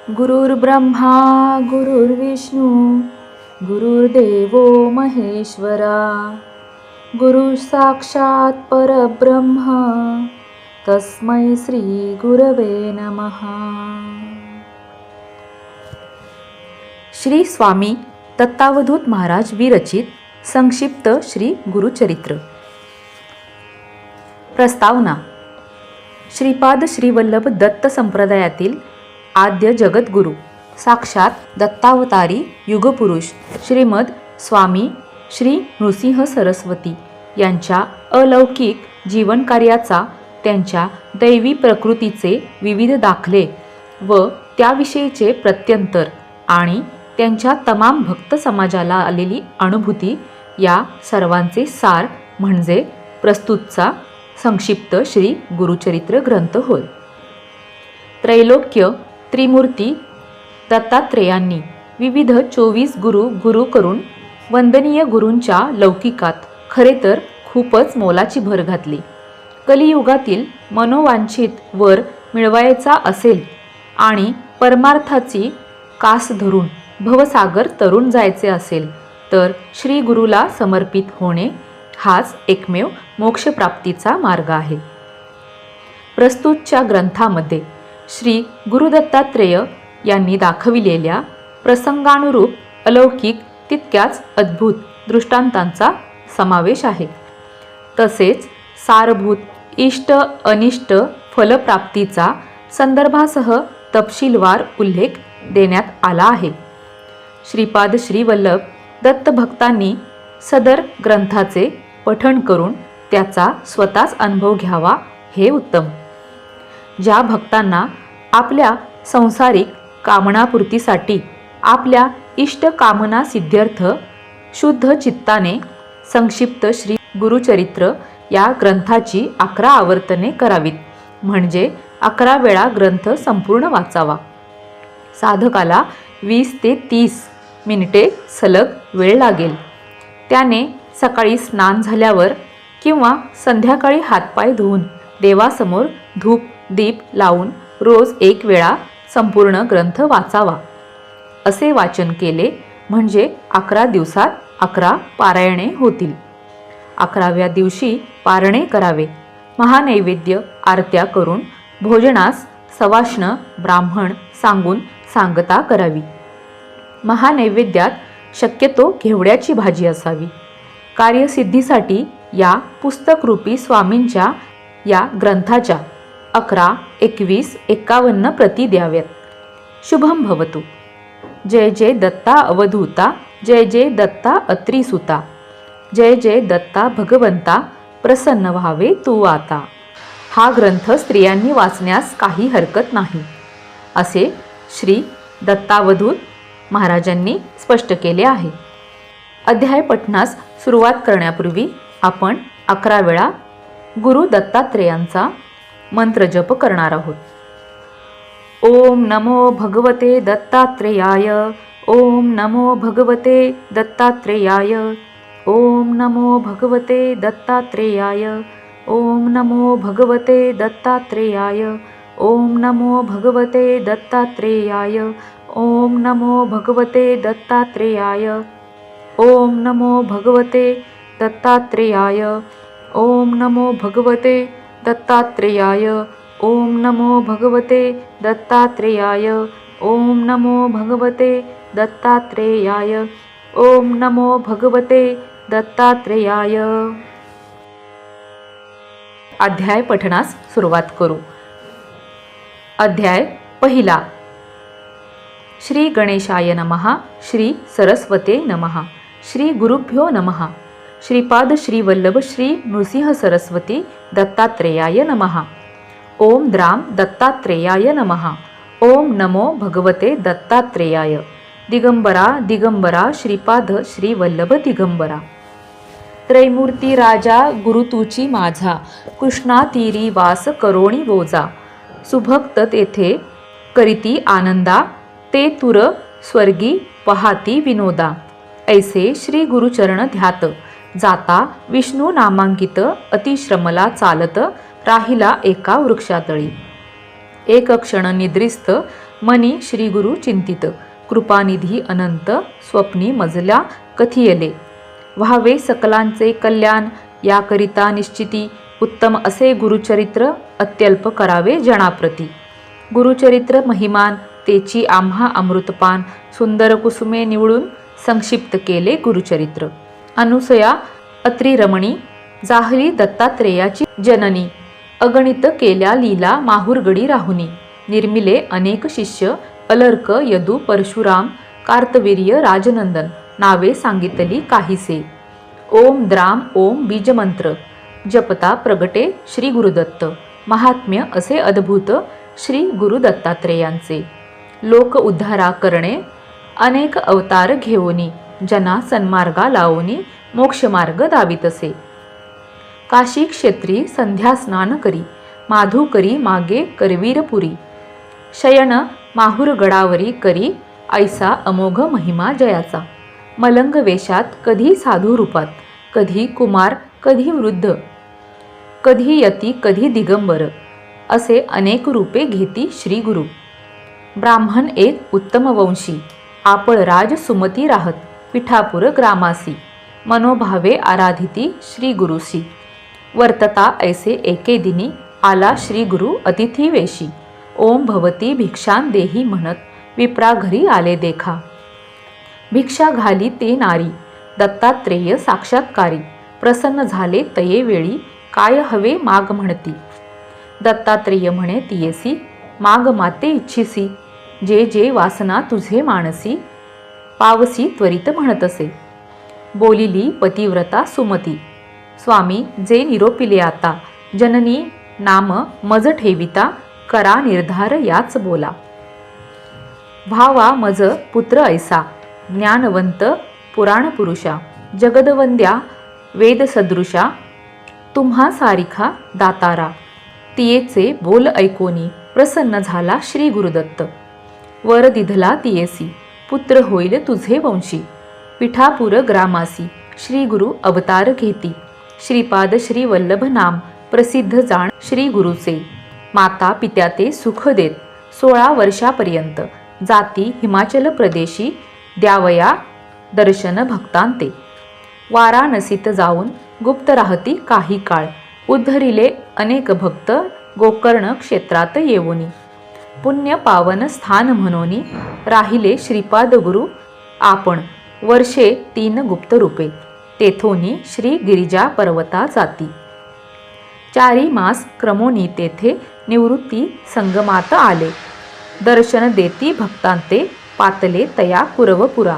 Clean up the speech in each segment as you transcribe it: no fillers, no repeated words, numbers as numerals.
गुरुर्ब्रह्मा गुरुर्विष्णू गुरुर्देवो महेश्वरा गुरु साक्षात परब्रह्म तस्मै श्री गुरवे नमः. श्री स्वामी दत्तावधूत महाराज विरचित संक्षिप्त श्री गुरुचरित्र. प्रस्तावना. श्रीपाद श्रीवल्लभ दत्त संप्रदायातील आद्य जगद्गुरु साक्षात दत्तावतारी युगपुरुष श्रीमद स्वामी श्री नृसिंह सरस्वती यांच्या अलौकिक जीवनकार्याचा, त्यांच्या दैवी प्रकृतीचे विविध दाखले व त्याविषयीचे प्रत्यंतर आणि त्यांच्या तमाम भक्त समाजाला आलेली अनुभूती या सर्वांचे सार म्हणजे प्रस्तुतचा संक्षिप्त श्री गुरुचरित्र ग्रंथ होय. त्रैलोक्य त्रिमूर्ती दत्तात्रेयांनी विविध 24 गुरु करून वंदनीय गुरूंच्या लौकिकात खरे तर खूपच मोलाची भर घातली. कलियुगातील मनोवांछित वर मिळवायचा असेल आणि परमार्थाची कास धरून भवसागर तरुण जायचे असेल तर श्री गुरुला समर्पित होणे हाच एकमेव मोक्षप्राप्तीचा मार्ग आहे. प्रस्तुतच्या ग्रंथामध्ये श्री गुरुदत्तात्रेय यांनी दाखविलेल्या प्रसंगानुरूप अलौकिक तितक्याच अद्भुत दृष्टांतांचा समावेश आहे. तसेच सारभूत इष्ट अनिष्ट फलप्राप्तीचा संदर्भासह तपशीलवार उल्लेख देण्यात आला आहे. श्रीपाद श्रीवल्लभ दत्त भक्तांनी सदर ग्रंथाचे पठण करून त्याचा स्वतःच अनुभव घ्यावा हे उत्तम. ज्या भक्तांना आपल्या संसारिक कामनापूर्तीसाठी आपल्या इष्ट कामना सिद्ध्यर्थ शुद्ध चित्ताने संक्षिप्त श्री गुरुचरित्र या ग्रंथाची 11 आवर्तने करावीत, म्हणजे 11 वेळा ग्रंथ संपूर्ण वाचावा. साधकाला 20 ते 30 मिनिटे सलग वेळ लागेल. त्याने सकाळी स्नान झाल्यावर किंवा संध्याकाळी हातपाय धुवून देवासमोर धूप दीप लावून रोज 1 वेळा संपूर्ण ग्रंथ वाचावा. असे वाचन केले म्हणजे 11 दिवसात 11 पारायणे होतील. 11व्या दिवशी पारणे करावे. महानैवेद्य आरत्या करून भोजनास सवाष्ण ब्राह्मण सांगून सांगता करावी. महानैवेद्यात शक्यतो घेवड्याची भाजी असावी. कार्यसिद्धीसाठी या पुस्तकरूपी स्वामींच्या या ग्रंथाच्या 11, 21, 51 प्रती द्याव्यात. शुभम भवतु. जय जय दत्ता अवधूता, जय जय दत्ता अत्रिसुता, जय जय दत्ता भगवंता, प्रसन्न व्हावे तू आता. हा ग्रंथ स्त्रियांनी वाचण्यास काही हरकत नाही असे श्री दत्तावधूत महाराजांनी स्पष्ट केले आहे. अध्याय पठणास सुरुवात करण्यापूर्वी आपण 11 वेळा गुरु दत्तात्रेयांचा मंत्र जप करणार आहोत. ओम नमो भगवते दत्तात्रेयाय, ओम नमो भगवते दत्तात्रेयाय, ओम नमो भगवते दत्तात्रेयाय, ओम नमो भगवते दत्तात्रेयाय, ओम नमो भगवते दत्तात्रेयाय, ओम नमो भगवते दत्तात्रेयाय, ओम नमो भगवते दत्तात्रेयाय, ओम नमो भगवते दत्तात्रेयाय, ओम नमो भगवते दत्तात्रेयाय, ओम नमो भगवते दत्तात्रेयाय, ओम नमो भगवते दत्तात्रेयाय. अध्याय पठणास सुरुवात करू. अध्याय पहिला. श्री गणेशाय नमः, श्री सरस्वते नमः, श्री गुरुभ्यो नमः, श्रीपाद श्रीवल्लभ श्री नृसिंह सरस्वती दत्तात्रेयाय नमः. ओम द्राम दत्तात्रेयाय नमः. ओम नमो भगवते दत्तात्रेयाय. दिगंबरा दिगंबरा श्रीपाद श्रीवल्लभ दिगंबरा. त्रैमूर्ती राजा गुरु तुची माझा, कृष्णा तीरी वास करोणी बोजा. सुभक्त तेथे करीती आनंदा, ते तुर स्वर्गी पहाती विनोदा. ऐसे श्री गुरुचरण ध्यात, जाता विष्णू नामांकित अतिश्रमला चालत राहिला एका वृक्षातळी. एक क्षण निद्रिस्त मनी श्री गुरु चिंतित, कृपानिधी अनंत स्वप्नी मजल्या कथियले. व्हावे सकलांचे कल्याण याकरिता निश्चिती, उत्तम असे गुरुचरित्र अत्यल्प करावे जनाप्रती. गुरुचरित्र महिमान तेची आम्हा अमृतपान, सुंदर कुसुमे निवडून संक्षिप्त केले गुरुचरित्र. अनुसया अत्रिरमणी जाहली दत्तात्रेयाची जननी, अगणित केल्या लीला माहुरगडी राहुनी. निर्मिले अनेक शिष्य अलर्क यदू परशुराम, कार्तवीर्य राजनंदन नावे सांगितली काहीसे. ओम द्राम ओम बीजमंत्र जपता प्रगटे श्री गुरुदत्त, महात्म्य असे अद्भुत श्री गुरु दत्तात्रेयांचे. लोक उद्धारा करणे अनेक अवतार घेऊनी, जना सन्मार्गा लावूनी मोक्षमार्ग दावितसे. काशी क्षेत्री संध्या स्नान करी, माधू करी मागे करवीरपुरी. शयन माहुरगडावरी करी, ऐसा अमोघ महिमा जयाचा. मलंग वेशात कधी साधू रूपात, कधी कुमार कधी वृद्ध, कधी यती कधी दिगंबर, असे अनेक रूपे घेती श्री गुरु. ब्राह्मण एक उत्तम वंशी, आपण राज सुमती राहत पिठापूर ग्रामासी. मनोभावे आराधिती श्री गुरुसी, वर्तता ऐसे एके दिनी आला श्री गुरु अतिथी वेशी. ओम भवती भिक्षां देही म्हणत विप्रा घरी आले देखा. भिक्षा घाली ते नारी दत्तात्रेय साक्षात्कारी, प्रसन्न झाले तये वेळी काय हवे माग म्हणती. दत्तात्रेय म्हणे तियेसी, माग माते इच्छिसी, जे जे वासना तुझे मानसी, पावसी त्वरित म्हणतसे. बोलिली पतिव्रता सुमती, स्वामी जे निरोपिले आता, जननी नाम मज ठेविता, करा निर्धार याच बोला. भावा मज पुत्र ऐसा, ज्ञानवंत पुराण पुरुषा, जगदवंद्या वेद सदृशा, तुम्हा सारिखा दातारा. तियेचे बोल ऐकोनी प्रसन्न झाला श्री गुरुदत्त. वर दिधला तियेसी, पुत्र होईल तुझे वंशी. पिठापूर ग्रामासी श्री गुरु अवतार घेती. श्रीपाद श्री वल्लभ नाम प्रसिद्ध जाण श्री गुरुचे. माता पित्या ते सुख देत 16 वर्षापर्यंत, जाती हिमाचल प्रदेशी द्यावया दर्शन भक्तांते. वाराणसीत जाऊन गुप्त राहती काही काळ, उद्धरिले अनेक भक्त गोकर्ण क्षेत्रात येऊनी. पुण्य पावन स्थान म्हणून राहिले श्रीपाद गुरु आपण. वर्षे 3 गुप्त रूपे, तेथोनी श्री गिरिजा पर्वता जाती. 4 मास क्रमोनी तेथे निवृत्ती संगमात आले. दर्शन देती भक्तांते, पातले तया कुरवपुरा.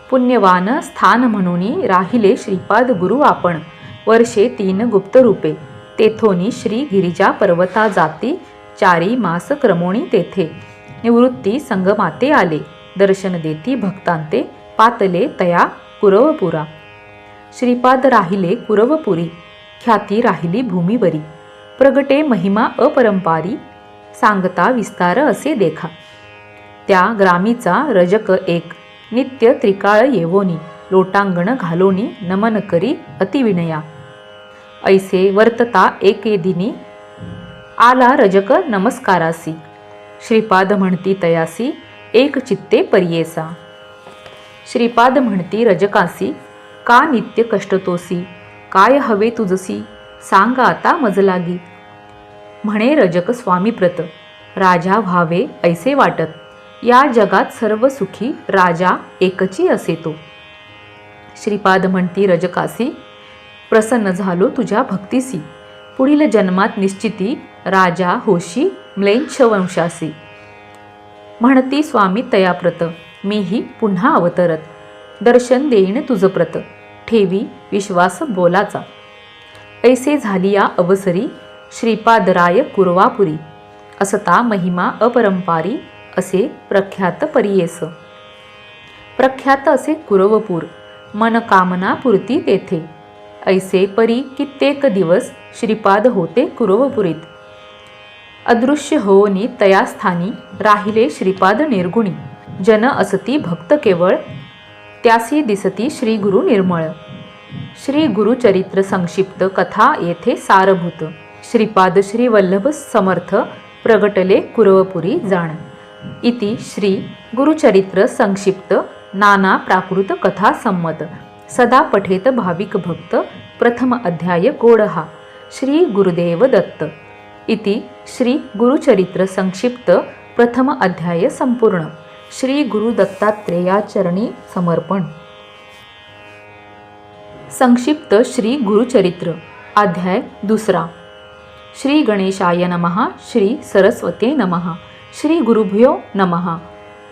पुण्यवान स्थान म्हणून राहिले श्रीपाद गुरु आपण. वर्षे 3 गुप्त रूपे, तेथोनी श्री गिरिजा पर्वता जाती. 4 मास क्रमोणी तेथे निवृत्ती संगमाते आले. दर्शन देती भक्तांते, पातले तया कुरवपुरा. श्रीपाद राहिले कुरवपुरी, ख्याती राहिली भूमीवरी. प्रगटे महिमा अपरंपारी, सांगता विस्तार असे देखा. त्या ग्रामीचा रजक एक, नित्य त्रिकाळ येवोनी. लोटांगण घालोनी नमन करी अतिविनया. ऐसे वर्तता एके दिनी आला रजक नमस्कारासी. श्रीपाद म्हणती तयासी, एक चित्ते परियेसा. श्रीपाद म्हणती रजकासी, का नित्य कष्टतोसी. काय हवे तुझसी, सांग आता मजलागी. म्हणे रजक स्वामीप्रत, राजा व्हावे ऐसे वाटत. या जगात सर्व सुखी राजा एकची असे तो. श्रीपाद म्हणती रजकासी, प्रसन्न झालो तुझ्या भक्तीसी. पुढील जन्मात निश्चिती राजा होशी म्लेच्छ वंशासी. म्हणती स्वामी तयाप्रत, मीही पुन्हा अवतरत. दर्शन देईन तुझ प्रत, ठेवी विश्वास बोलाचा. ऐसे झाली या अवसरी श्रीपादराय कुरवापुरी. असता महिमा अपरंपारी, असे प्रख्यात परियेस. प्रख्यात असे कुरवपूर, मनकामना पुरती तेथे. ऐसे परी कित्येक दिवस श्रीपाद होते कुरवपुरीत. अदृश्य होऊनी तया स्थानी राहिले श्रीपाद निर्गुणी. जन असती भक्त केवळ, त्यासी दिसती श्री गुरु निर्मळ. श्री गुरुचरित्र संक्षिप्त कथा येथे सारभूत. श्रीपाद श्री वल्लभ समर्थ प्रगटले कुरवपुरी जाण. इति श्री गुरुचरित्र संक्षिप्त नाना प्राकृत कथा संमत सदा पठेत भाविक भक्त प्रथम अध्याय गोडहा. श्री गुरुदेव दत्त. इति श्री गुरुचरित्र संक्षिप्त प्रथम अध्याय संपूर्ण. श्री गुरु दत्तात्रेयाचरणी समर्पण. संक्षिप्त श्री गुरुचरित्र अध्याय दुसरा. श्री गणेशाय नमः. श्री सरस्वते नमः. श्री गुरुभ्यो नमः.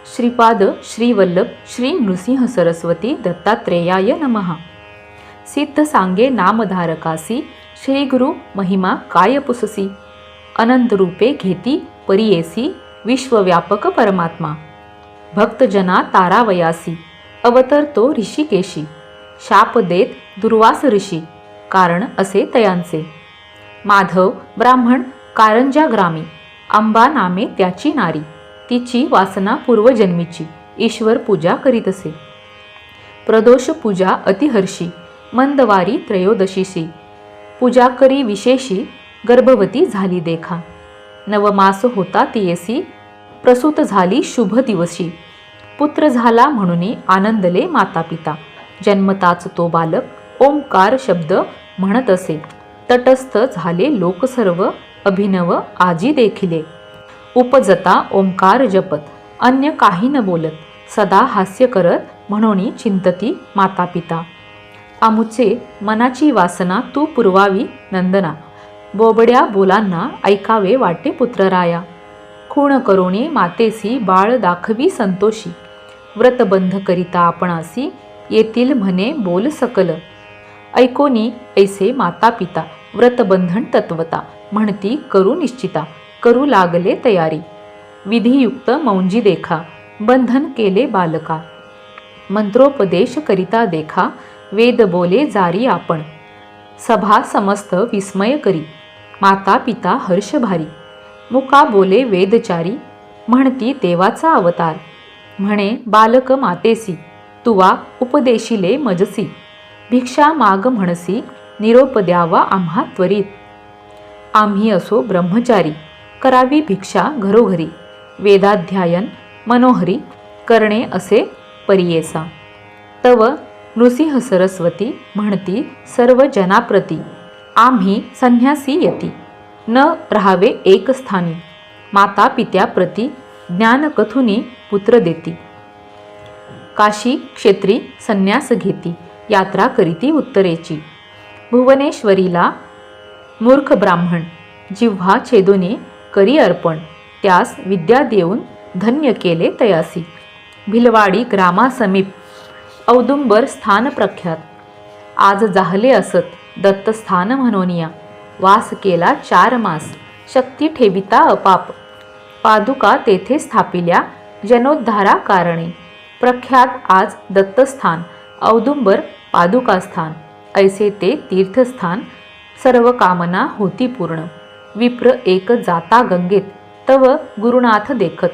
श्रीपाद श्रीवल्लभ श्री नृसिंह सरस्वती दत्तात्रेयाय नमः. सिद्ध सांगे नामधारकासी श्री गुरु महिमा काय पुससी. अनंत रूपे घेती परियेसी विश्वव्यापक परमात्मा. भक्तजना तारावयासी अवतरतो ऋषिकेशी. शाप देत दुर्वास ऋषी कारण असे तयांचे. माधव ब्राह्मण कारंजा ग्रामी अंबा नामे त्याची नारी. तिची वासना पूर्वजन्मीची ईश्वर पूजा करीत असे. प्रदोष पूजा अतिहर्षी मंदवारी त्रयोदशीसी. पूजा करी विशेषी गर्भवती झाली देखा. नवमास होता तियेसी प्रसूत झाली शुभ दिवशी. पुत्र झाला म्हणून आनंदले माता पिता. जन्मताच तो बालक ओंकार शब्द म्हणत असे. तटस्थ झाले लोक सर्व अभिनव आजी देखिले. उपजता ओंकार जपत अन्य काही न बोलत. सदा हास्य करत म्हणून चिंतती माता पिता. आमुचे मनाची वासना तू पुरवावी नंदना. बोबड्या बोलांना ऐकावे वाटे पुत्रराया. खूण करोणी मातेसी बाळ दाखवी संतोषी. व्रतबंध करिता आपणासी येतील म्हणे बोल सकल. ऐकोनी ऐसे माता पिता व्रतबंधन तत्वता. म्हणती करू निश्चिता करू लागले तयारी. विधियुक्त मौंजी देखा बंधन केले बालका. मंत्रोपदेश करिता देखा वेद बोले जारी आपण. सभा समस्त विस्मय करी माता पिता हर्ष भारी. मुका बोले वेदचारी म्हणती देवाचा अवतार. म्हणे बालक मातेसी तुवा उपदेशिले मजसी. भिक्षा माग म्हणसी निरोप द्यावा आम्हा त्वरित. आम्ही असो ब्रह्मचारी करावी भिक्षा घरोघरी. वेदाध्यायन मनोहरी करणे असे परियेसा. तव नृसिंह सरस्वती म्हणती सर्व जनाप्रती. आम्ही संन्यासी यती न राहावे एक स्थानी. माता पित्याप्रती ज्ञान कथुनी पुत्र देती. काशी क्षेत्री संन्यास घेती यात्रा करीती उत्तरेची. भुवनेश्वरीला मूर्ख ब्राह्मण जिव्हा छेदुनी करी अर्पण. त्यास विद्या देऊन धन्य केले तयासी. भिलवाडी ग्रामासमीप औदुंबर स्थान प्रख्यात. आज जाहले असत दत्तस्थान म्हणोनिया. वास केला 4 मास शक्ती ठेविता अपाप. पादुका तेथे स्थापिल्या जनोद्धारा कारणे. प्रख्यात आज दत्तस्थान औदुंबर पादुकास्थान. ऐसे ते तीर्थस्थान सर्व कामना होती पूर्ण. विप्र एक जाता गंगेत तव गुरुनाथ देखत.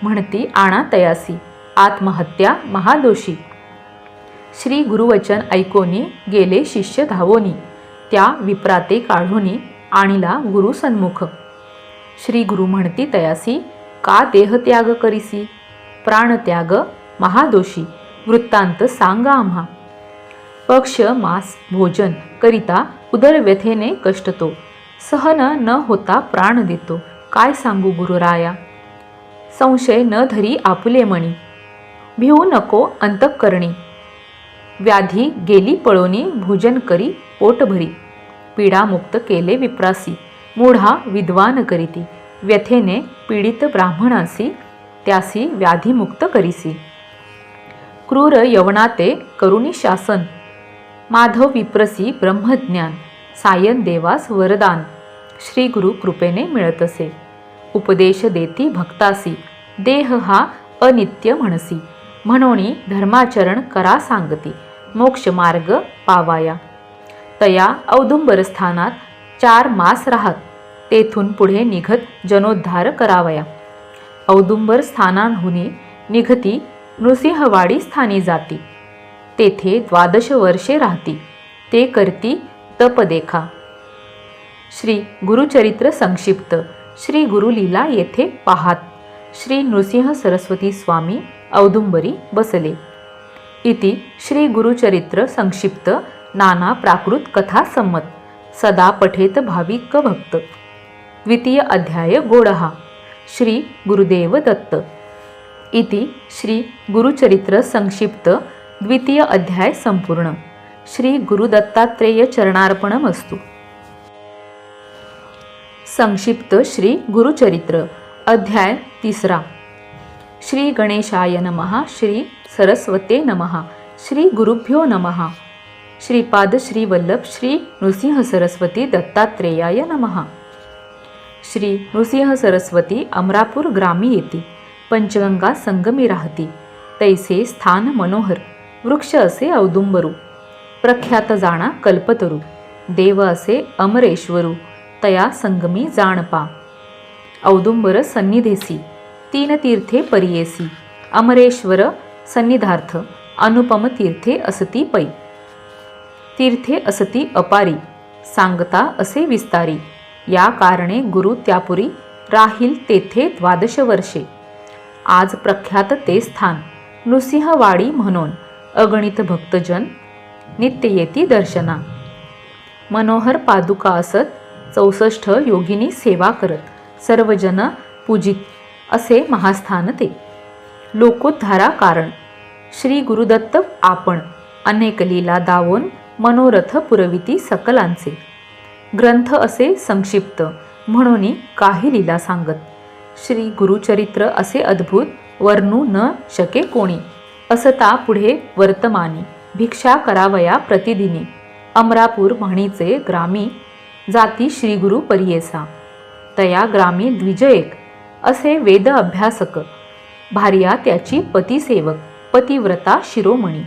म्हणती आणा तयासी आत्महत्या महादोषी. श्री गुरुवचन ऐकोनी गेले शिष्य धावोनी. त्या विप्राते काढोनी आणिला गुरु सन्मुख. श्री गुरु म्हणती तयासी का देहत्याग करीसी. प्राणत्याग महादोषी वृत्तांत सांगा आम्हा. पक्ष मास भोजन करिता उदरव्यथेने कष्ट तो. सहन न होता प्राण देतो काय सांगू गुरुराया. संशय न धरी आपुले मणी भिवू नको अंतःकरणी. व्याधी गेली पळोनी भोजन करी पोटभरी. पीडा मुक्त केले विप्रासी मूढा विद्वान करीती. व्यथेने पीडित ब्राह्मणासी त्यासी व्याधीमुक्त करीसी. क्रूर यवनाते करुणी शासन. माधव विप्रसी ब्रह्मज्ञान. सायन देवास वरदान श्री गुरु कृपेने मिळत असे. उपदेश देती भक्तासी देह हा अनित्य म्हणसी. म्हणोनी धर्माचरण करा सांगती मोक्ष मार्ग पावाया. तया औदुंबर स्थानात 4 मास राहत. तेथून पुढे निघत जनोद्धार करावया. औदुंबर स्थानांहुनी निघती नृसिंहवाडी स्थानी जाती. तेथे 12 वर्षे राहती. ते करती तप देखा. श्री गुरुचरित्र संक्षिप्त श्री गुरुलीला येथे पाहात श्री नृसिंह सरस्वती स्वामी औदुंबरी बसले. इति श्री गुरुचरित्र संक्षिप्त नाना प्राकृत कथा संमत सदा पठेत भाविक भक्त. द्वितीय अध्याय गोडहा. श्री गुरुदेव दत्त. इति श्री गुरुचरित्र संक्षिप्त द्वितीय अध्याय संपूर्ण. श्री गुरुदत्तात्रेय चरणार्पणमस्तु. संक्षिप्त श्री गुरुचरित्र अध्याय 3. श्री गणेशाय नमः. श्री सरस्वते नमः. श्री गुरुभ्यो नमः. श्रीपाद श्री वल्लभ श्री नृसिंह सरस्वती दत्तात्रेयाय नमः. श्री नृसिंह सरस्वती अमरापूर ग्रामी येती. पंचगंगा संगमी राहती. तैसे स्थान मनोहर. वृक्ष असे औदुंबरू. प्रख्यात जाणा कल्पतरू. देव असे अमरेश्वरू. तया संगमी जाणपा. औदुंबर सन्निधेसी. 3 तीर्थे परियेसी. अमरेश्वर सन्निधार्थ. अनुपम तीर्थे असती पै. तीर्थे असती अपारी. सांगता असे विस्तारी. या कारणे गुरु त्यापुरी राहील तेथे 12 वर्षे. आज प्रख्यात ते स्थान नृसिंहवाडी म्हणून अगणित भक्तजन नित्य येती दर्शना. मनोहर पादुका असत 64 योगिनी सेवा करत. सर्वजन पूजित असे महास्थान ते. लोकोद्धारा कारण श्री गुरुदत्त आपण अनेक लीला दावून मनोरथ पुरविती सकलांचे. ग्रंथ असे संक्षिप्त म्हणून काही लीला सांगत. श्री गुरुचरित्र असे अद्भुत वर्णू न शके कोणी. असता पुढे वर्तमानी भिक्षा करावया प्रतिदिनी. अमरापूर म्हणीचे ग्रामी जाती श्रीगुरु परियेसा. तया ग्रामी द्विज एक असे वेद अभ्यासक. भार्या त्याची पतिसेवक पतिव्रता शिरोमणी.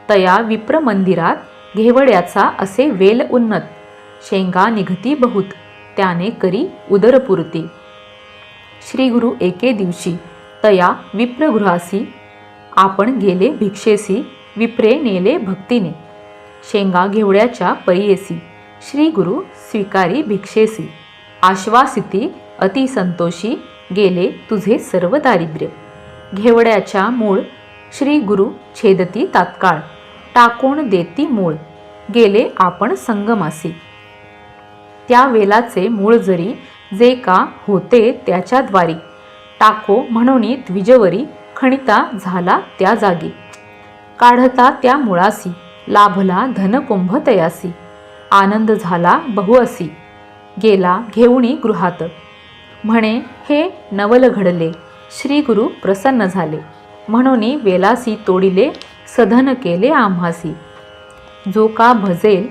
तया विप्र मंदिरात घेवड्याचा असे वेल उन्नत. शेंगा निघती बहुत त्याने करी उदरपूर्ती. श्रीगुरु एके दिवशी तया विप्रगृहासी आपण गेले भिक्षेसी. विप्रे नेले भक्तीने. शेंगा घेवड्याच्या परियेसी. श्रीगुरु स्वीकारी भिक्षेसी. आश्वासिती अतिसंतोषी गेले तुझे सर्व दारिद्र्य. घेवड्याच्या मूळ श्री गुरु छेदती तात्काळ. टाकून देती मूळ गेले आपण संगमासी. त्या वेलाचे मूळ जरी जे का होते त्याच्या द्वारी. टाको म्हणून द्विजवरी खणिता झाला त्या जागी. काढता त्या मुळासी लाभला धनकुंभ तयासी. आनंद झाला बहुअसी गेला घेऊणी गृहात. म्हणे हे नवल घडले श्री गुरु प्रसन्न झाले. म्हणून वेलासी तोडिले सधन केले आम्हासी. जो का भजेल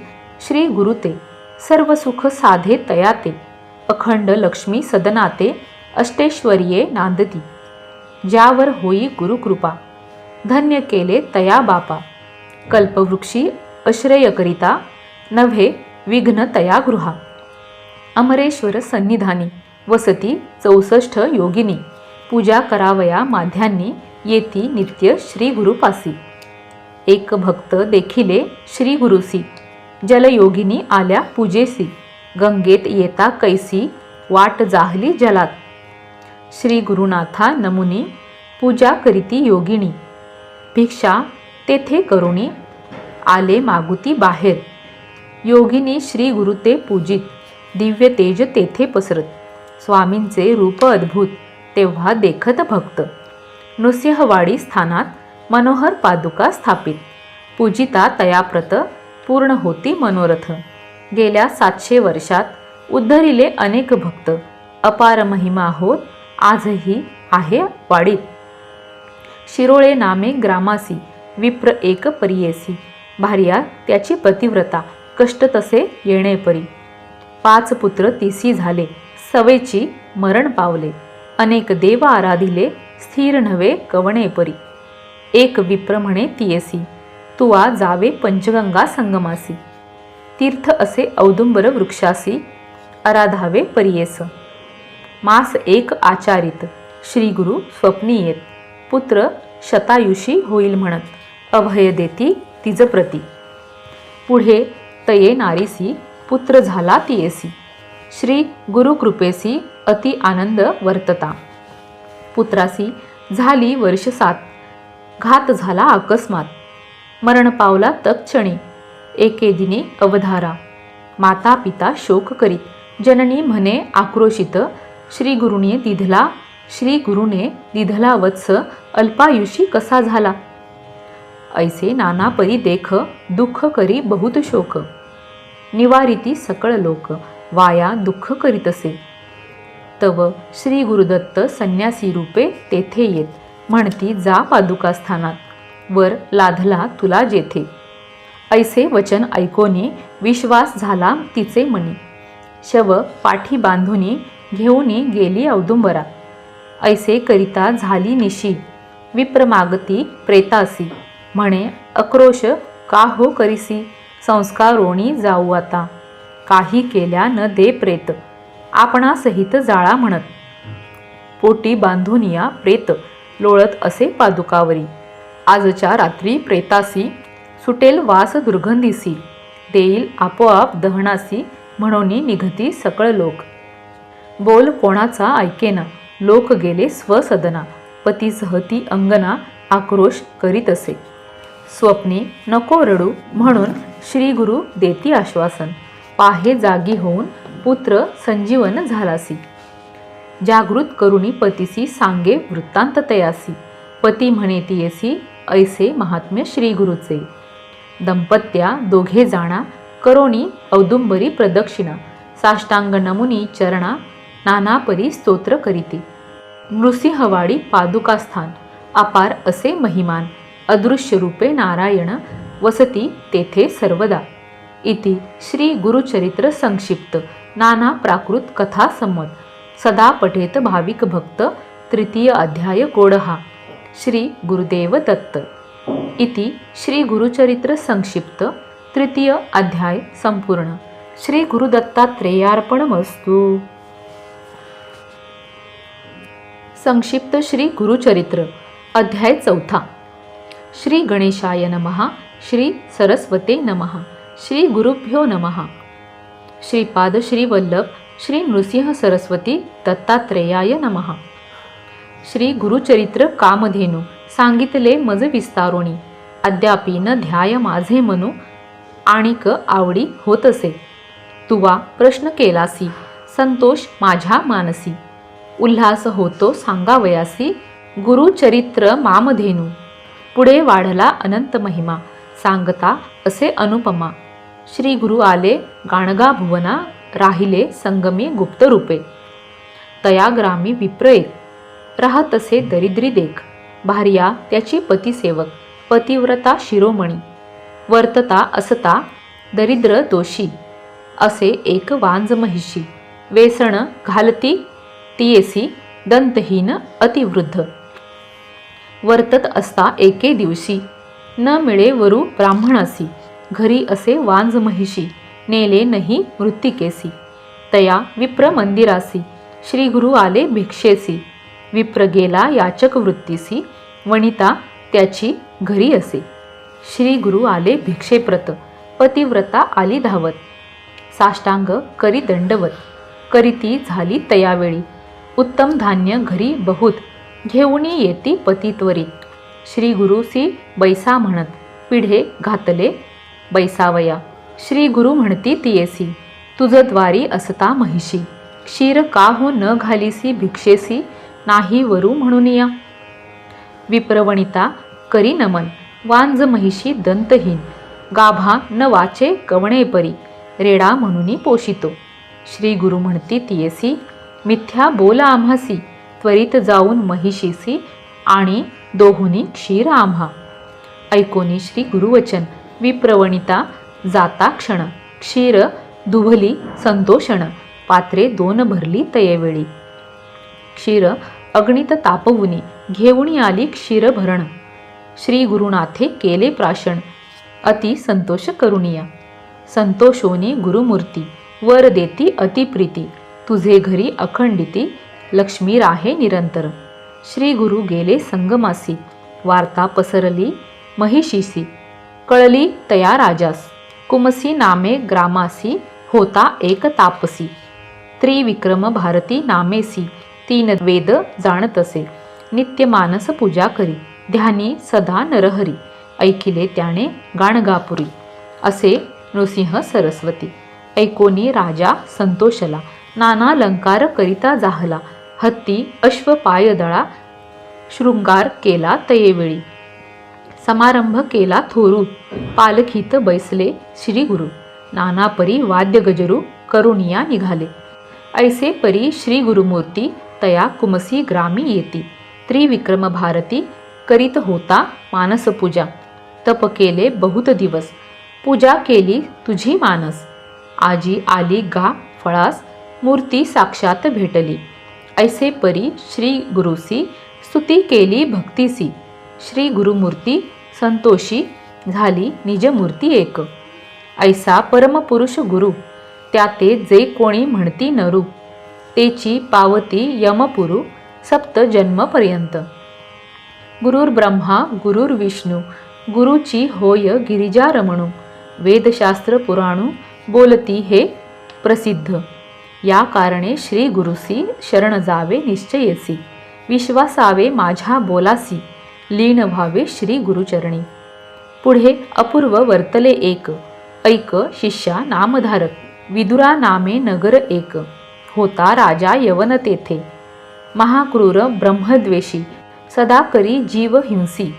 श्री गुरु ते सर्व सुख साधे तयाते. अखंड लक्ष्मी सदनाते अष्टेश्वरिये नांदती. ज्यावर होई गुरुकृपा धन्य केले तया बापा. कल्पवृक्षी आश्रय करिता नव्हे विघ्न तया गृहा. अमरेश्वर सन्निधानी वसती 64 योगिनी. पूजा करावया माध्यांनी येती नित्य श्री गुरुपासी. एक भक्त देखिले श्री गुरुसी. जलयोगिनी आल्या पूजेसी. गंगेत येता कैसी वाट जाहली जलात. श्री गुरुनाथा नमुनी पूजा करीती योगिनी. भिक्षा तेथे करुणी आले मागुती बाहेर. योगिनी श्री गुरु ते पूजित. दिव्य तेज तेथे पसरत. स्वामींचे रूप अद्भुत तेव्हा देखत भक्त. नृसिंहवाडी स्थानात मनोहर पादुका स्थापित. पूजिता तयाप्रत पूर्ण होती मनोरथ. गेल्या 700 वर्षात उद्धरिले अनेक भक्त. अपार महिमा होत आजही आहे वाडीत. शिरोळे नामे ग्रामासी विप्र एक परियेसी. भार्या त्याची पतिव्रता कष्ट तसे येणे परी. 5 पुत्र तिसी झाले सवेची मरण पावले. अनेक देव आराधिले स्थिर नव्हे कवणे परी. एक विप्र म्हणे तियेसी तुवा जावे पंचगंगा संगमासी. तीर्थ असे औदुंबर वृक्षासी आराधावे परियेस. मास एक आचारित श्रीगुरु स्वप्नी येत. पुत्र शतायुषी होईल म्हणत अभय देती तिज प्रती. पुढे तये नारीसी पुत्र झाला तियेसी. श्री गुरुकृपेसी अति आनंद वर्तता. पुत्रासी झाली वर्ष 7, घात झाला अकस्मात. मरण पावला तत्क्षणी, एके दिनी अवधारा. माता पिता शोक करीत, जननी म्हणे आक्रोशित. श्री गुरुने दिधला वत्स, अल्पायुषी कसा झाला. ऐसे नाना परी देख, दुःख करी बहुत शोक. निवारिती सकळ लोक, वाया दुःख करीतसे. तव श्री गुरुदत्त संन्यासी रूपे तेथे येत, म्हणती जा पादुका स्थानात, वर लाधला तुला जेथे. ऐसे वचन ऐकोनी, विश्वास झाला तिचे मनी. शव पाठी बांधुनी, घेऊनी गेली औदुंबरा. ऐसे करिता झाली निशी, विप्र मागती प्रेतासी. म्हणे आक्रोश का हो करीसी, संस्कारोणी जाऊ आता. काही केल्या न दे प्रेत, आपणासहित जाळा म्हणत. पोटी बांधुनिया प्रेत, लोळत असे पादुकावरी. आजच्या रात्री प्रेतासी, सुटेल वास दुर्गंधीसी. देईल आपोआप दहनासी, म्हणून निघती सकळ लोक. बोल कोणाचा ऐकेना, लोक गेले स्वसदना. पती सहती अंगना, आक्रोश करीत असे. स्वप्नी नको रडू, म्हणून श्री गुरु देती आश्वासन. पाहे जागी होऊन पुत्र संजीवन झालासी. जागृत करुणी पतीसी, सांगे वृत्तांत तयासी. पती म्हणे तियेसी, ऐसे महात्म्य श्री गुरुचे. दंपत्या दोघे जाणा, करोनी औदुंबरी प्रदक्षिणा. साष्टांग नमुनी चरणा, नानापरी स्तोत्र करीती. नृसिंहवाडी पादुकास्थान, अपार असे महिमान. अदृश्य रूपे नारायण, वसती तेथे सर्वदा. इति श्री गुरुचरित्र संक्षिप्त, नाना प्राकृत कथा संमत. सदा पठेत भाविक भक्त, तृतीय अध्याय गोडहा. श्री गुरुदेव दत्त. इति श्री गुरुचरित्र संक्षिप्त, तृतीय अध्याय संपूर्ण. श्री गुरुदत्तात्रेयार्पणमस्तु. संक्षिप्त श्री गुरुचरित्र, अध्याय 4. श्री गणेशाय नमः. श्री सरस्वते नमः. श्री गुरुभ्यो नमः. श्रीपाद श्री वल्लभ श्री नृसिंह सरस्वती दत्तात्रेयाय नमः. श्री गुरुचरित्र कामधेनु, सांगितले मज विस्तारोणी. अद्यापि न ध्याय माझे मनू, आणिक आवडी होतसे. तुवा प्रश्न केलासी, संतोष माझ्या मानसी. उल्हास होतो सांगावयासी, गुरुचरित्र मामधेनु. पुढे वाढला अनंत महिमा, सांगता असे अनुपमा. श्री गुरु आले गाणगा भुवना, राहिले संगमी गुप्त रूपे. तया ग्रामी विप्र एक, राहतसे दरिद्री देख. भार्या त्याची पतिसेवक, पतिव्रता शिरोमणी. वर्तता असता दरिद्र दोषी, असे एक वांज महिषी. वेसण घालती तियेसी, दंतहीन अतिवृद्ध. वर्तत असता एके दिवशी, न मिळे वरू ब्राह्मणासी. घरी असे वांज महिषी, नेले नाही मृत्तिकेसी. तया विप्र मंदिरासी, श्री गुरु आले भिक्षेसी. विप्र गेला याचक वृत्तीसी, वनिता त्याची घरी असे. श्री गुरु आले भिक्षेप्रत, पतिव्रता आली धावत. साष्टांग करी दंडवत, करीती झाली तयावेळी. उत्तम धान्य घरी बहुत, घेऊनी येती पती त्वरित. श्री गुरुसी बैसा म्हणत, पिढे घातले बैसावया. श्री गुरु म्हणती तियेसी, तुझ द्वारी असता महिषी. क्षीर का हो न घालीसी भिक्षेसी, नाही वरू म्हणून या. विप्रवणिता करी नमन, वांज महिषी दंतहीन. गाभा न वाचे कवणे परी, रेडा म्हणून पोषितो. श्री गुरु म्हणती तियेसी, मिथ्या बोल आम्हासी. त्वरित जाऊन महिषीसी, आणि दोहुनी क्षीर आम्हा. ऐकोनी श्री गुरुवचन, विप्रवणिता जाता क्षण. क्षीर दुभली संतोषण, पात्रे 2 भरली तयेवेळी. क्षीर अग्नित तापवुनी, घेऊन आली क्षीर भरण. श्री गुरुनाथे केले प्राशन, अति संतोष करुनिया. संतोषोनी गुरुमूर्ती, वर देती अतिप्रीती. तुझे घरी अखंडिती, लक्ष्मी राहे निरंतर. श्री गुरु गेले संगमासी, वार्ता पसरली महिषीसी. कळली तया राजास, कुमसी नामे ग्रामासी. होता एक तापसी. त्रिविक्रम भारती नामेसी, तीन वेद जाणतसे. नित्य मानस पूजा करी, ध्यानी सदा नरहरी. ऐकिले त्याने गाणगापुरी, असे नृसिंह सरस्वती. ऐकोनी राजा संतोषला, नाना अलंकार करिता जाहला. हत्ती अश्व पायदळा, शृंगार केला तयेवेळी. समारंभ केला थोरू, पालखीत बैसले श्री गुरु. नाना परी वाद्य गजरू, करुणिया निघाले. ऐसे परी श्री गुरुमूर्ती, तया कुमसी ग्रामी येती. त्रिविक्रम भारती करीत होता मानस पूजा. तप केले बहुत दिवस, पूजा केली तुझी मानस. आजी आली गा फळास, मूर्ती साक्षात भेटली. ऐसे परी श्री गुरुसी, स्तुती केली भक्तीसी. श्री गुरुमूर्ती संतोषी, झाली निजमूर्ती एक. ऐसा परमपुरुष गुरु, त्याते जे कोणी म्हणती नरू. तेची पावती यमपुरू, सप्त जन्मपर्यंत. गुरुर्ब्रह्मा गुरुर्विष्णू, गुरुची होय गिरिजा रमणू. वेदशास्त्र पुराणू, बोलती हे प्रसिद्ध. या कारणे श्री गुरुसी, शरण जावे निश्चयसी. विश्वासावे माझ्या बोलासी, लीन व्हावे श्री गुरुचरणी. पुढे अपूर्व वर्तले एक, ऐक शिष्या नामधारक. विदुरा नामे नगर एक, होता राजा यवन तेथे. महाक्रूर ब्रह्मद्वेषी, सदा करी जीव हिंसी.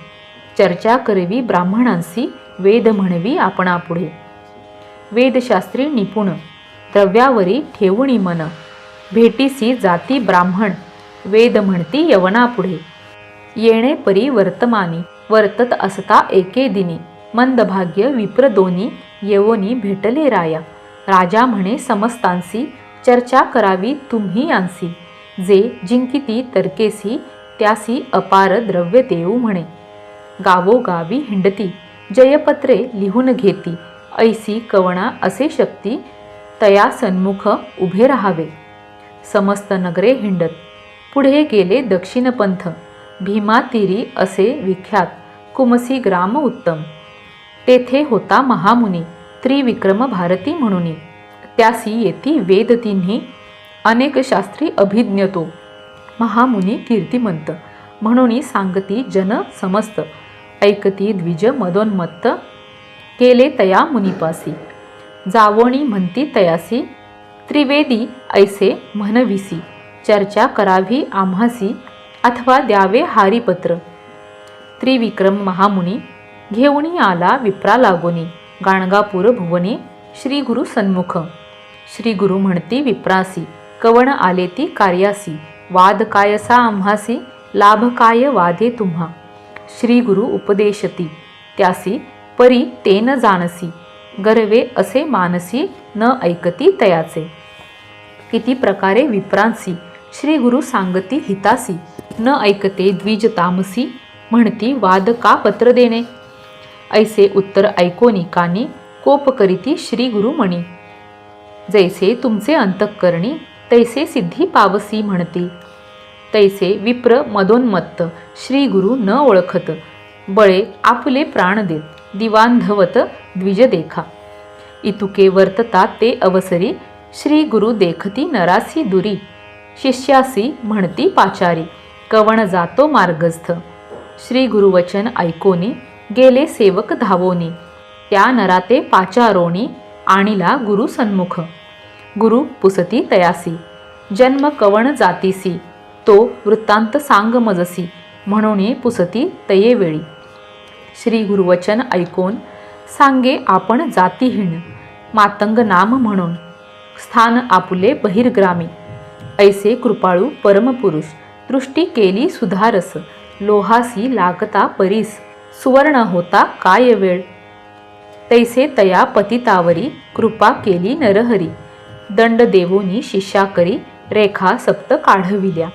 चर्चा करवी ब्राह्मणांसी, वेद म्हणवी आपणापुढे. वेदशास्त्री निपुण, द्रव्यावरी ठेवणी मन. भेटीसी जाती ब्राह्मण, वेद म्हणती यवनापुढे. येणे परी वर्तमानी, वर्तत असता एके दिनी. मंदभाग्य विप्र दोनी, येवोनी भेटले राया. राजा म्हणे समस्तांसी, चर्चा करावी तुम्ही यांसी. जे जिंकिती तर्केसी, त्यासी अपार द्रव्य देऊ म्हणे. गावोगावी हिंडती, जयपत्रे लिहून घेती. ऐसी कवणा असे शक्ती, तया सन्मुख उभे राहावे. समस्त नगरे हिंडत पुढे गेले दक्षिणपंथ. भीमातीरी असे विख्यात, कुमसी ग्राम उत्तम. तेथे होता महामुनी, त्रिविक्रम भारती म्हणूनी. त्यासी येती वेद तिन्ही, अनेक शास्त्री अभिज्ञतो. महामुनी कीर्तिमंत, म्हणून सांगती जन समस्त. ऐकती द्विज मदोन्मत्त, केले तया मुनिपासी. जावोणी म्हणती तयासी, त्रिवेदी ऐसे म्हणविसी. चर्चा करावी आम्हासी, अथवा द्यावे हारिपत्र. त्रिविक्रम महामुनी, घेऊणी आला विप्रा लागोनी. गाणगापूर भुवनी, श्री गुरु सन्मुख. श्री गुरु म्हणती विप्रासी, कवण आले ती कार्यासी. वाद कायसा आम्हासी, लाभ काय वादे तुम्हा. श्री गुरु उपदेशती, त्यासी परी ते न जाणसी. गर्वे असे मानसी, न ऐकती तयाचे. किती प्रकारे विप्रांसी, श्री गुरु सांगती हितासी. न ऐकते द्विज तामसी, म्हणती वाद का पत्र देणे. ऐसे उत्तर ऐकोनी कानी, कोप करीती श्री गुरु म्हणी. जैसे तुमचे अंतःकरणी, तैसे सिद्धी पावसी म्हणती. तैसे विप्र मदोन्मत्त, श्री गुरु न ओळखत. बळे आपले प्राण देत, दिवांधवत द्विज देखा. इतुके वर्तता ते अवसरी, श्री गुरु देखती नरासी दुरी. शिष्यासी म्हणती पाचारी, कवण जातो मार्गस्थ. श्री गुरुवचन ऐकोनी, गेले सेवक धावोनी. त्या नराते पाचारोणी, आणिला गुरु सन्मुख. गुरु पुसती तयासी, जन्म कवण जातीसी. तो वृत्तांत सांग मजसी, म्हणून पुसती तयेवेळी. श्री गुरुवचन ऐकोन, सांगे आपण जातीहीन. मातंग नाम म्हणून, स्थान आपुले बहिर्ग्रामी. ऐसे कृपाळू परमपुरुष, दृष्टी केली सुधारस. लोहासी लागता परीस, सुवर्ण होता काय वेळ. तैसे तया पतितावरी, कृपा केली नरहरी. दंड देवोनी शिष्या करी, रेखा सप्त काढविल्या.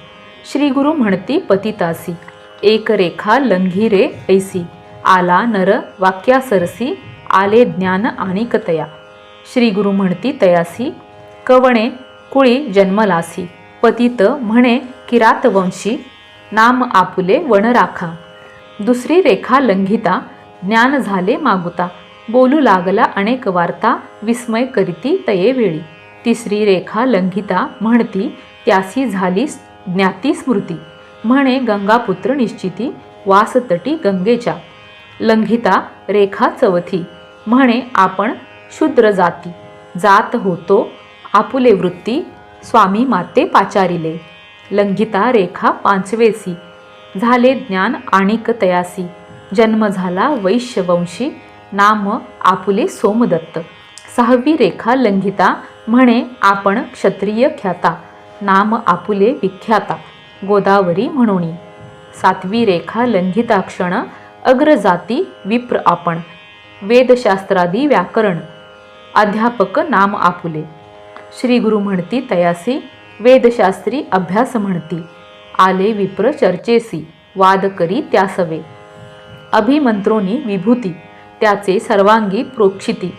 श्री गुरु म्हणती पतितासी, एक रेखा लंघी रे ऐसी. आला नर वाक्या सरसी, आले ज्ञान आणिकतया. श्री गुरु म्हणती तयासी, कवणे कुळी जन्मलासी. पतित म्हणे किरातवंशी, नाम आपुले वन राखा. दुसरी रेखा लंघिता, ज्ञान झाले मागुता. बोलू लागला अनेक वार्ता, विस्मय करीती तये वेळी. तिसरी रेखा लंघिता म्हणती त्यासी झाली ज्ञाती स्मृती. म्हणे गंगापुत्र निश्चिती वासतटी गंगेच्या. लंघिता रेखा चौथी म्हणे आपण शूद्र जाती. जात होतो आपुले वृत्ती स्वामी माते पाचारिले. लंघिता रेखा पाचवेसी झाले ज्ञान आणिक तयासी. जन्म झाला वैश्यवंशी नाम आपुले सोमदत्त. सहावी रेखा लंघिता म्हणे आपण क्षत्रिय ख्याता नाम आपुले विख्याता गोदावरी म्हणोनी. सातवी रेखा लंघिता क्षण अग्रजाती विप्र आपण. वेदशास्त्रादी व्याकरण अध्यापक नाम आपुले. श्री गुरु म्हणती तयासी वेदशास्त्री अभ्यास म्हणती. आले विप्र चर्चेसी वाद करी त्यासवे. अभिमंत्रोनी विभूती त्याचे सर्वांगी प्रोक्षिती.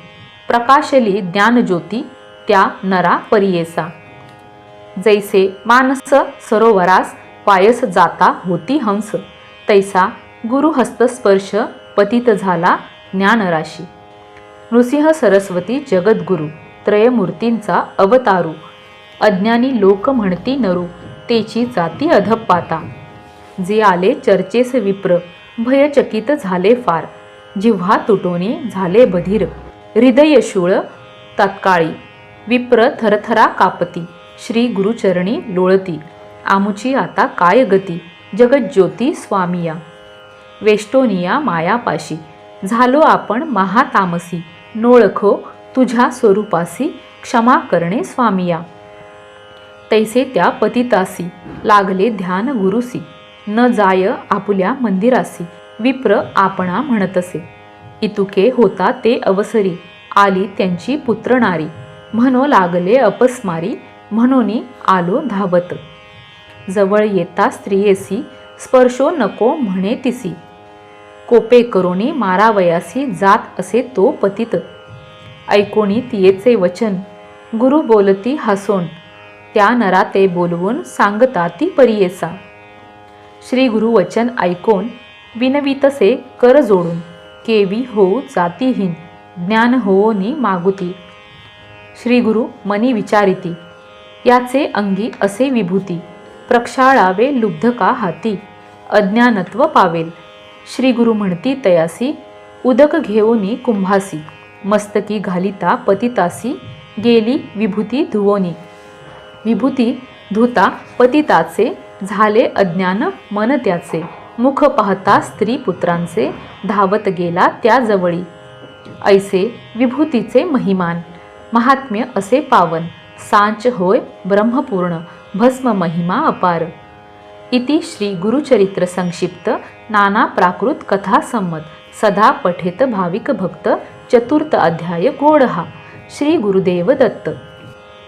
प्रकाशली ज्ञानज्योती त्या नरा परियेसा. जैसे मानस सरोवरास पायस जाता होती हंस तैसा गुरुहस्तस्पर्श पतित झाला ज्ञानराशी. नृसिंह सरस्वती जगद्गुरु त्रयमूर्तींचा अवतारू. अज्ञानी लोक म्हणती नरू तेची जाती अधपाता. जे आले चर्चेस विप्र भयचकित झाले फार. जिव्हा तुटोनी झाले बधीर हृदय शूळ तत्काळी. विप्र थरथरा कापती श्री गुरुचरणी लोळती. आमुची आता काय गती जगज्योती स्वामिया. वेष्टोनिया मायापाशी झालो आपण महातामसी. नोळखो तुझ्या स्वरूपासी क्षमा करणे स्वामिया. तैसे त्या पतितासी लागले ध्यान गुरुसी. न जाय आपुल्या मंदिरासी विप्र आपणा म्हणतसे. इतुके होता ते अवसरी आली त्यांची पुत्रनारी. म्हणो लागले अपस्मारी म्हणूनी आलो धावत. जवळ येता स्त्रियेसी स्पर्शो नको म्हणे तिसी. कोपे करोनी मारावयासी जात असे तो पतित. ऐकोनी तियेचे वचन गुरु बोलती हसोन. त्या नरा ते बोलवून सांगता ती परियेसा. श्री गुरु वचन ऐकोन विनवितसे कर जोडून. केवी होऊ जातीहीन ज्ञान होओनी मागुती. श्री गुरु मनी विचारिती याचे अंगी असे विभूती. प्रक्षाळावे लुब्धका हाती अज्ञानत्व पावेल. श्री गुरु म्हणती तयासी उदक घेऊनी कुंभासी. मस्तकी घालिता पतितासी गेली विभूती धुवोनी. विभूती धुता पतिताचे झाले अज्ञान मन त्याचे. मुख पाहता स्त्री पुत्रांचे धावत गेला त्या जवळी. ऐसे विभूतीचे महिमान महात्म्य असे पावन. सांच होय ब्रह्मपूर्ण भस्म महिमा अपार. इति श्री गुरुचरित्र संक्षिप्त नाना प्राकृत कथा संमत सदा पठेत भाविक भक्त चतुर्थ अध्याय गोडहा. श्री गुरुदेव दत्त.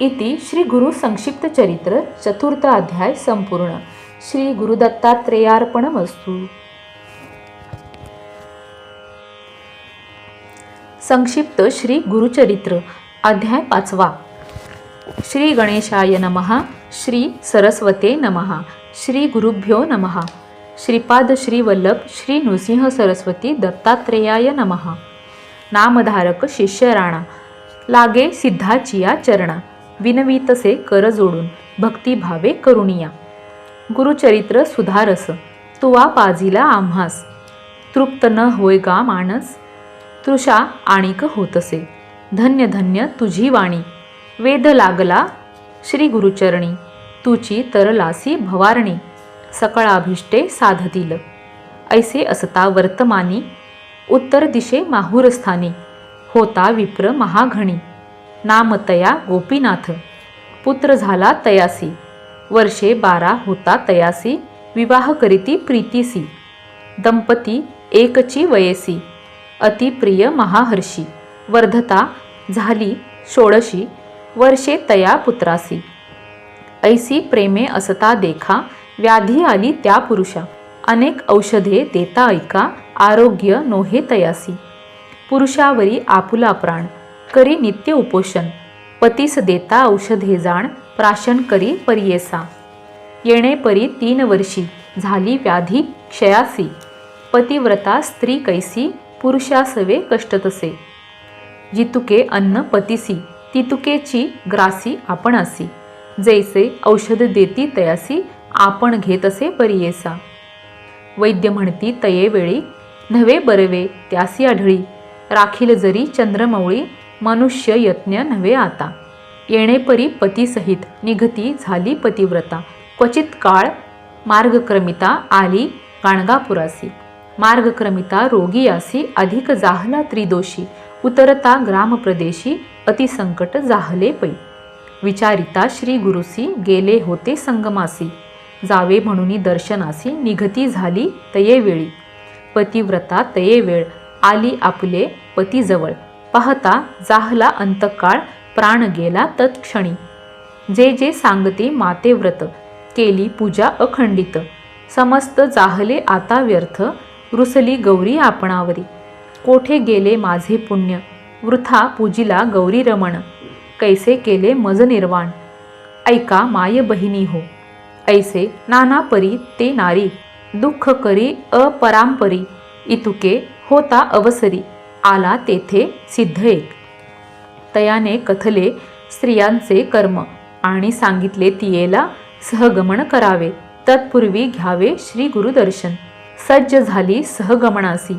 इति श्री गुरु संक्षिप्त चरित्र चतुर्थ अध्याय संपूर्ण. श्री गुरुदत्तात्रेयार्पणमस्तु. संक्षिप्त श्री गुरुचरित्र अध्याय 5. श्री गणेशाय नमः. श्री सरस्वते नमः. श्री गुरुभ्यो नमः. श्रीपाद श्री वल्लभ श्री नृसिंह सरस्वती दत्तात्रेयाय नमः. नामधारक शिष्य राणा लागे सिद्धाचिया चरणा. विनवीतसे कर जोडून भक्तिभावे करुणिया. गुरुचरित्र सुधारस तुवा पाजिला आम्हास. तृप्त न होय गा मानस तृषा आणिक होतसे. धन्य धन्य तुझी वाणी वेद लागला श्री गुरुचरणी. तुची तरलासी भवारणी सकळाभिष्टे साधतील. ऐसे असता वर्तमानी उत्तर दिशे माहुरस्थानी होता विप्र महाघणी. नामतया गोपीनाथ पुत्र झाला तयासी. वर्षे 12 होता तयासी विवाह करीती प्रीतीसी. दंपती एकची वयसी अतिप्रिय महाहर्षी. वर्धता झाली 16 वर्षे तया पुत्रासी. ऐसी प्रेमे असता देखा व्याधी आली त्या पुरुषा. अनेक औषधे देता ऐका आरोग्य नोहे तयासी. पुरुषावरी आपुला प्राण करी नित्य उपोषण. पतीस देता औषधे जाण प्राशन करी परियेसा. येणे परी 3 वर्षी झाली व्याधी क्षयासी. पतिव्रता स्त्री कैसी पुरुषासवे कष्टतसे. जितुके अन्न पतीसी तितुकेची ग्रासी आपणासी, जैसे औषध देती तयासी, आपण घेत असे परियेसा. वैद्य म्हणती तये वेळी, नव्हे बरवे त्यासी आढळी, राखील जरी चंद्रमौळी, मनुष्य यज्ञ नव्हे आता. येणे परी पतीसहित, निघती झाली पतिव्रता, क्वचित काळ मार्गक्रमिता, आली गाणगापुरासी. मार्गक्रमिता रोगी यासी, अधिक जाहला त्रिदोषी, उतरता ग्रामप्रदेशी, अतिसंकट जाहले पै. विचारिता श्री गुरुसी, गेले होते संगमासी, जावे म्हणून दर्शनासी, निघती झाली तये वेळी. पतिव्रता तये वेळ, आली आपले पतीजवळ, पाहता जाहला अंतकाळ, प्राण गेला तत्क्षणी. जे जे सांगते माते व्रत, केली पूजा अखंडित, समस्त जाहले आता व्यर्थ, रुसली गौरी आपणावरी. कोठे गेले माझे पुण्य, वृथा पूजिला गौरी रमण, कैसे केले मज निर्वाण, ऐका माय बहिणी हो. ऐसे नाना परी ते नारी, दुःख करी अपरांपरी, इतुके होता अवसरी, आला तेथे सिद्ध एक. तयाने कथले स्त्रियांचे कर्म, आणि सांगितले तियेला सहगमन करावे, तत्पूर्वी घ्यावे श्री गुरुदर्शन. सज्ज झाली सहगमनासी,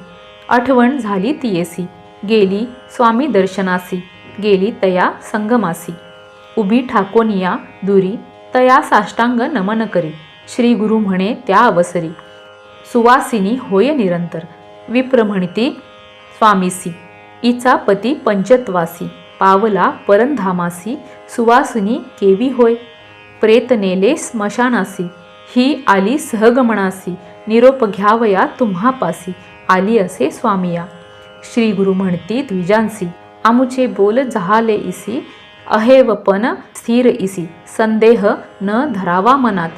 आठवण झाली तियेसी, गेली स्वामी दर्शनासी, गेली तया संगमासी. उभी ठाकोनिया दुरी, तया साष्टांग नमन करी, श्री गुरु म्हणे त्या अवसरी. सुवासिनी होय निरंतर, विप्र म्हणती स्वामीसी, इचा पती पंचत्वासी, पावला परंधामासी, सुवासिनी केवी होय. प्रेत नेले स्मशानासी, ही आली सहगमनासी, निरोप घ्यावया तुम्हापासी, आली असे स्वामिया. श्री गुरु म्हणती द्विजांसी, आमुचे बोल जहाले इसी, अहेवपन स्थिर इसी, संदेह न धरावा मनात.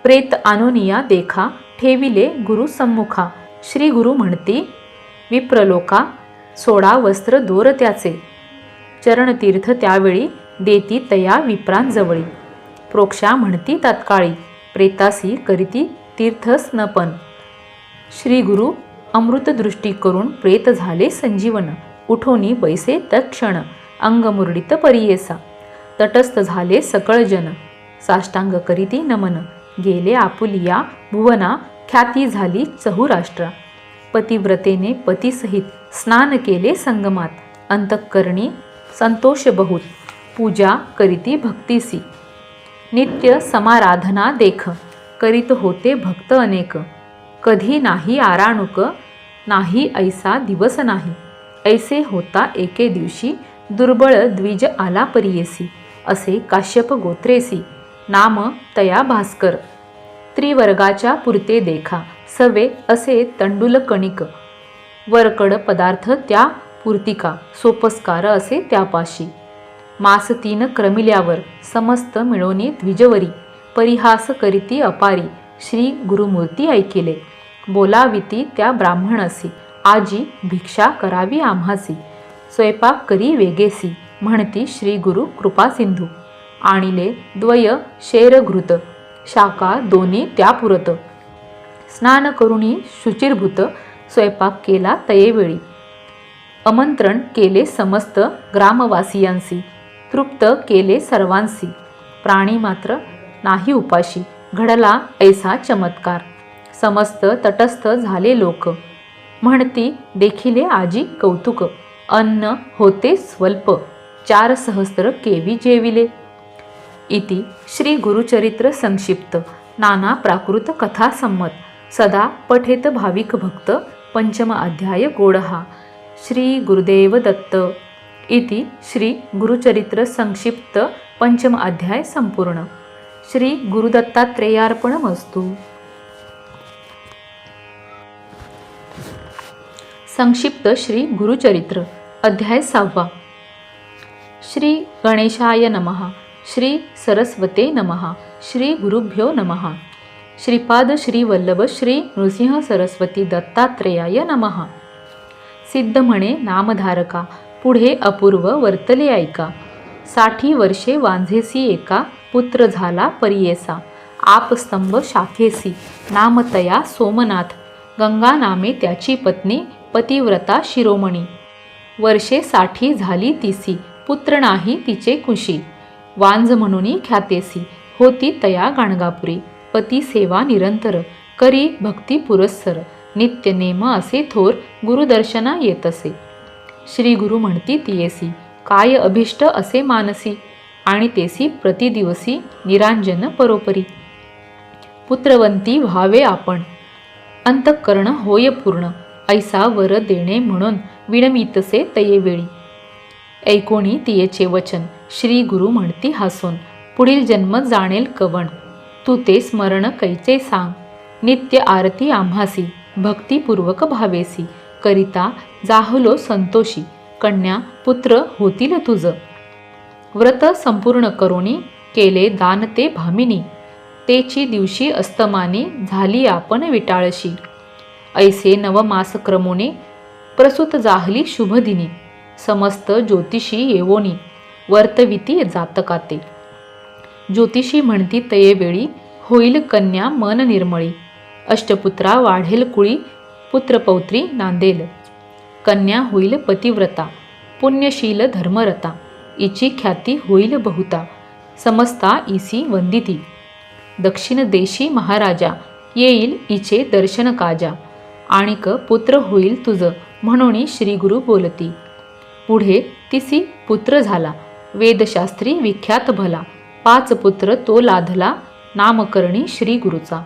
प्रेत आणोनिया देखा, ठेविले गुरु सम्मुखा. श्री गुरु म्हणती विप्रलोका, सोडा वस्त्र दोर त्याचे, चरणतीर्थ त्यावेळी, देती तया विप्रांजवळी. प्रोक्षा म्हणती तत्काळी, प्रेतासी करीती तीर्थस्नपन. श्री गुरु अमृतदृष्टी करून प्रेत झाले संजीवन, उठोनी बैसे तत्क्षण, अंगमुरडित परियेसा. तटस्थ झाले सकळ जन, साष्टांग करीती नमन, गेले आपुलिया भुवना, ख्याती झाली चहुराष्ट्रा. पतिव्रतेने पतीसहित स्नान केले संगमात, अंतःकरणी संतोष बहुत, पूजा करीती भक्तीसी. नित्य समाराधना देख, करीत होते भक्त अनेक, कधी नाही आराणुक, नाही ऐसा दिवस नाही. ऐसे होता एके दिवशी, दुर्बळ द्विज आला परियेसी, असे काश्यप गोत्रेसी, नाम तया भास्कर. त्रिवर्गाच्या पुरते देखा, सवे असे तंडुल कणिक, वरकड पदार्थ त्या पूर्तिका, सोपस्कार असे त्यापाशी. मास 3 क्रमिल्यावर, समस्त मिळोनी द्विजवरी, परिहास करीती अपारी, श्री गुरुमूर्ती ऐकिले. बोलाविती त्या ब्राह्मणासी, आजी भिक्षा करावी आम्हासी, स्वयंपाक करी वेगेसी, म्हणती श्री गुरु कृपा सिंधू. आणिले द्वय शेरघृत, शाखा दोन्ही त्या पुरत, स्नान करुणी शुचिरभूत, स्वयंपाक केला तयेवेळी. आमंत्रण केले समस्त ग्रामवासियांसी, तृप्त केले सर्वांसी, प्राणी मात्र नाही उपाशी. घडला ऐसा चमत्कार, समस्त तटस्थ झाले लोक, म्हणती देखिले आजी कौतुक. अन्न होते स्वल्प, 4 सहस्त्र केवी जेविले. इति श्री गुरुचरित्र संक्षिप्त, नाना प्राकृत कथा संमत, सदा पठेत भाविक भक्त. 5म अध्याय गोडहा. श्री गुरुदेव दत्त. इति श्री गुरुचरित्र संक्षिप्त 5म अध्याय संपूर्ण. श्री गुरुदत्तात्रेयार्पणमस्तु. संक्षिप्त श्री गुरुचरित्र अध्याय 6. श्री गणेशाय नमः. श्री सरस्वते नमः. श्री गुरुभ्यो नमः. श्रीपाद श्री वल्लभ श्री नृसिंह सरस्वती दत्तात्रेयाय नमः. सिद्ध म्हणे नामधारका, पुढे अपूर्व वर्तले ऐका. 60 वर्षे वांझेसी एका, पुत्र झाला परियेसा. आपस्तंभ शाखेसी, नामतया सोमनाथ. गंगा नामे त्याची पत्नी, पतिव्रता शिरोमणी. वर्षे 60 झाली तिसी, पुत्र नाही तिचे कुशी. वांज म्हणून ख्यातेसी, होती तया गाणगापुरी. पती सेवा निरंतर, करी भक्ती पुरस्सर. नित्य नेम असे थोर, गुरुदर्शना येतसे. श्री गुरु म्हणती तियेसी, काय अभिष्ट असे मानसी. आणि तेसी प्रतिदिवसी, निरांजन परोपरी. पुत्रवंती व्हावे आपण, अंतःकरण होय पूर्ण. ऐसा वर देणे म्हणून, विणवीतसे तयेवेळी. ऐकोणी तियेचे वचन, श्री गुरु म्हणती हसून. पुढील जन्म जाणेल कवण, तू ते स्मरण कैचे सांग. नित्य आरती आम्हासी, भक्तिपूर्वक भावेसी. करिता जाहलो संतोषी, कन्या पुत्र होतील तुझ. व्रत संपूर्ण करोनी, केले दान ते भामिनी. तेची दिवशी अस्तमानी, झाली आपण विटाळशी. ऐसे नवमास क्रमोने, प्रसूत जाहली शुभदिनी. समस्त ज्योतिषी येवोनी, वर्तविती जातकाते. ज्योतिषी म्हणती तयेवेळी, होईल कन्या मन निर्मळी. अष्टपुत्रा वाढेल कुळी, पुत्रपौत्री नांदेल. कन्या होईल पतिव्रता, पुण्यशील धर्मरता. इची ख्याती होईल बहुता, समस्ता ईसी वंदिती. दक्षिण देशी महाराजा, येईल इचे दर्शन काजा. आणिक पुत्र होईल तुझ, म्हणून श्री गुरु बोलती. पुढे तिसी पुत्र झाला, वेदशास्त्री विख्यात भला. 5 पुत्र तो लाधला, नामकरणी श्री गुरुचा.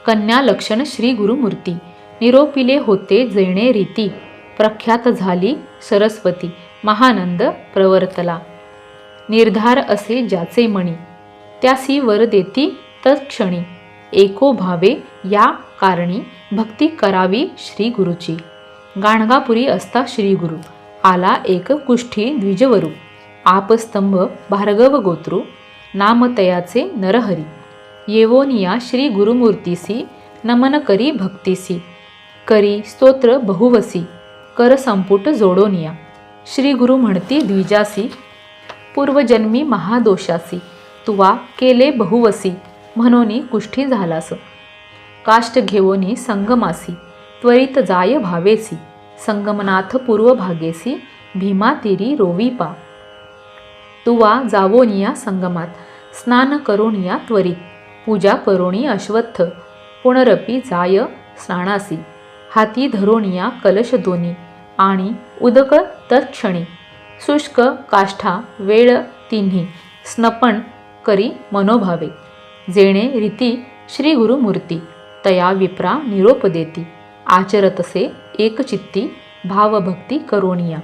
कन्या लक्षण श्री गुरुमूर्ती, निरोपिले होते जैणे रीती. प्रख्यात झाली सरस्वती, महानंद प्रवर्तला. निर्धार असे ज्याचे मणी, त्यासी वर देती तत्क्षणी. एको भावे या कारणी, भक्ती करावी श्री गुरुची. गाणगापुरी असता श्री गुरु, आला एक कुष्ठी द्विजवरू. आपस्तंभ भार्गव गोत्रु, नाम तयाचे नरहरी. येवोनिया श्री गुरुमूर्तीसी, नमन करी भक्तीसी. करी स्तोत्र बहुवसी, कर संपुट जोडोनिया. श्री गुरु म्हणती द्विजासी, पूर्वजन्मी महादोषासी. तुवा केले बहुवसी, म्हणून कुष्ठी झालास. काष्ट घेवोनी संगमासी, त्वरित जाय भावेसी. संगमनाथ पूर्व भागेसी, भीमा तीरी रोवीपा. तुवा जावोनिया संगमात, स्नान करोनिया त्वरित. पूजा करोणी अश्वत्थ, पुनरपी जाय स्नानासी. हाती धरोनिया कलश दोनी, आणि उदक तत्क्षणी. शुष्क काष्ठा वेळ तिन्ही, स्नपन करी मनोभावे. जेणे रीती श्री गुरुमूर्ती, तया विप्रा निरोप देती. आचरतसे एकचित्ती, भावभक्ती करोनिया.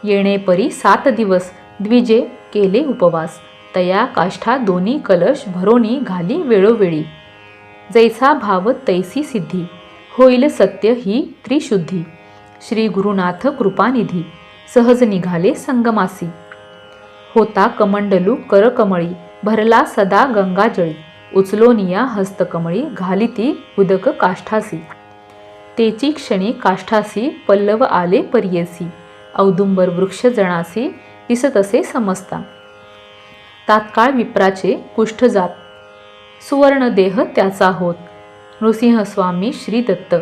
येणे परी 7 दिवस, द्विजे केले उपवास. तया काष्ठा दोन्ही कलश, भरोनी घाली वेळोवेळी. जैसा भाव तैसी सिद्धी, होईल सत्य ही त्रिशुद्धी. श्री गुरुनाथ कृपानिधी, सहज निघाले संगमासी. होता कमंडलू करकमळी, भरला सदा गंगाजळी. उचलोनिया हस्तकमळी, घालिती उदक काष्ठासी. तेची क्षणी काष्ठासी, पल्लव आले परियेसी. औदुंबर वृक्ष जणासी, दिसतसे समजता. तात्काळ विप्राचे कुष्ठ जात, सुवर्ण देह त्याचा होत. नृसिंह स्वामी श्री दत्त,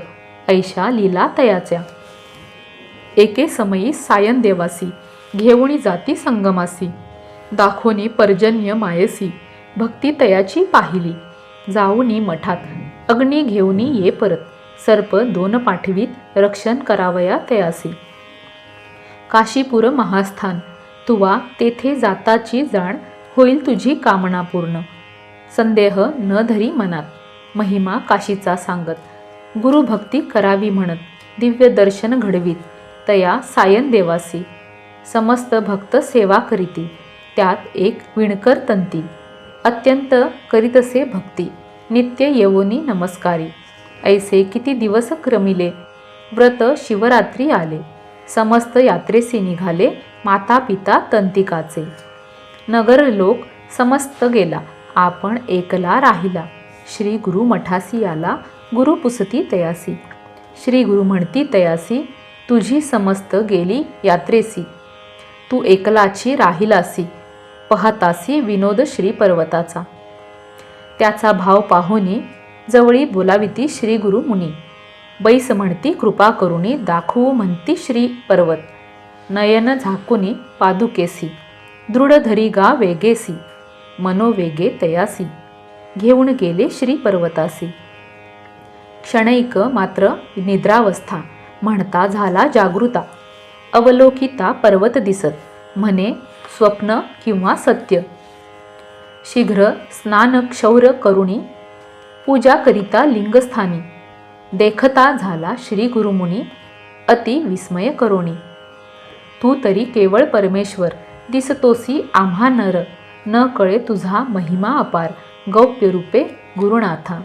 ऐशा लीला तयाच्या. एके समयी सायन देवासी, घेऊणी जाती संगमासी. दाखोनी पर्जन्य मायसी, भक्ती तयाची पाहिली. जाऊनी मठात, अग्नी घेऊनी ये परत. सर्प 2 पाठवीत, रक्षण करावया तयासी. काशीपुर महास्थान, तुवा तेथे जाताची जाण. होईल तुझी कामना पूर्ण, संदेह न धरी मनात. महिमा काशीचा सांगत, गुरुभक्ती करावी म्हणत. दिव्य दर्शन घडवीत, तया सायन देवासी. समस्त भक्त सेवा करीती, त्यात एक विणकर तंती. अत्यंत करीतसे भक्ती, नित्य येवोनी नमस्कारी. ऐसे किती दिवस क्रमिले, व्रत शिवरात्री आले. समस्त यात्रेसी निघाले, माता पिता तंतिकाचे. नगर लोक समस्त गेला, आपण एकला राहिला. श्री गुरु मठासी आला, गुरु पुसती तयासी. श्री गुरु म्हणती तयासी, तुझी समस्त गेली यात्रेसी. तू एकलाची राहिलासी, पाहतासी विनोद श्री पर्वताचा. त्याचा भाव पाहुनी, जवळी बोलाविती श्री गुरु मुनी. बैस म्हणती कृपा करुणी, दाखवू म्हणती श्री पर्वत. नयन झाकुनी पादुकेसी, दृढ धरी गा वेगेसी, मनोवेगे तयासी, घेऊन गेले श्री पर्वतासी. क्षणैक मात्र निद्रावस्था, म्हणता झाला जागृता, अवलोकिता पर्वत दिसत, म्हणे स्वप्न किंवा सत्य. शीघ्र स्नान क्षौर करुणी, पूजा करिता लिंगस्थानी, देखता झाला श्री गुरुमुनी, अति विस्मय करोनी. तू तरी केवळ परमेश्वर, दिसतोसी आम्हा नर, न कळे तुझा महिमा अपार, गौप्य रूपे गुरुनाथा.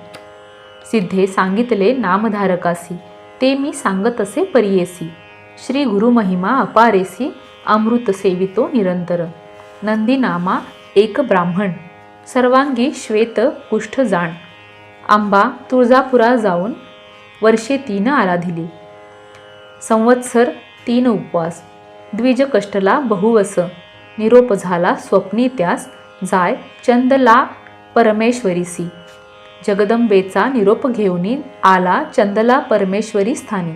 सिद्धे सांगितले नामधारकासी, ते मी सांगतसे परियेसी, श्री गुरु महिमा अपारेसी, अमृत सेवितो निरंतर. नंदी नामा एक ब्राह्मण, सर्वांगी श्वेत कुष्ठ जाण, आंबा तुळजापुरा जाऊन वर्षे 3 आराधिली, संवत्सर 3 उपवास, द्विज कष्टला बहुवस, निरोप झाला स्वप्नी त्यास, जाय चंदला परमेश्वरीसी. जगदंबेचा निरोप घेऊनी आला चंदला परमेश्वरी स्थानी,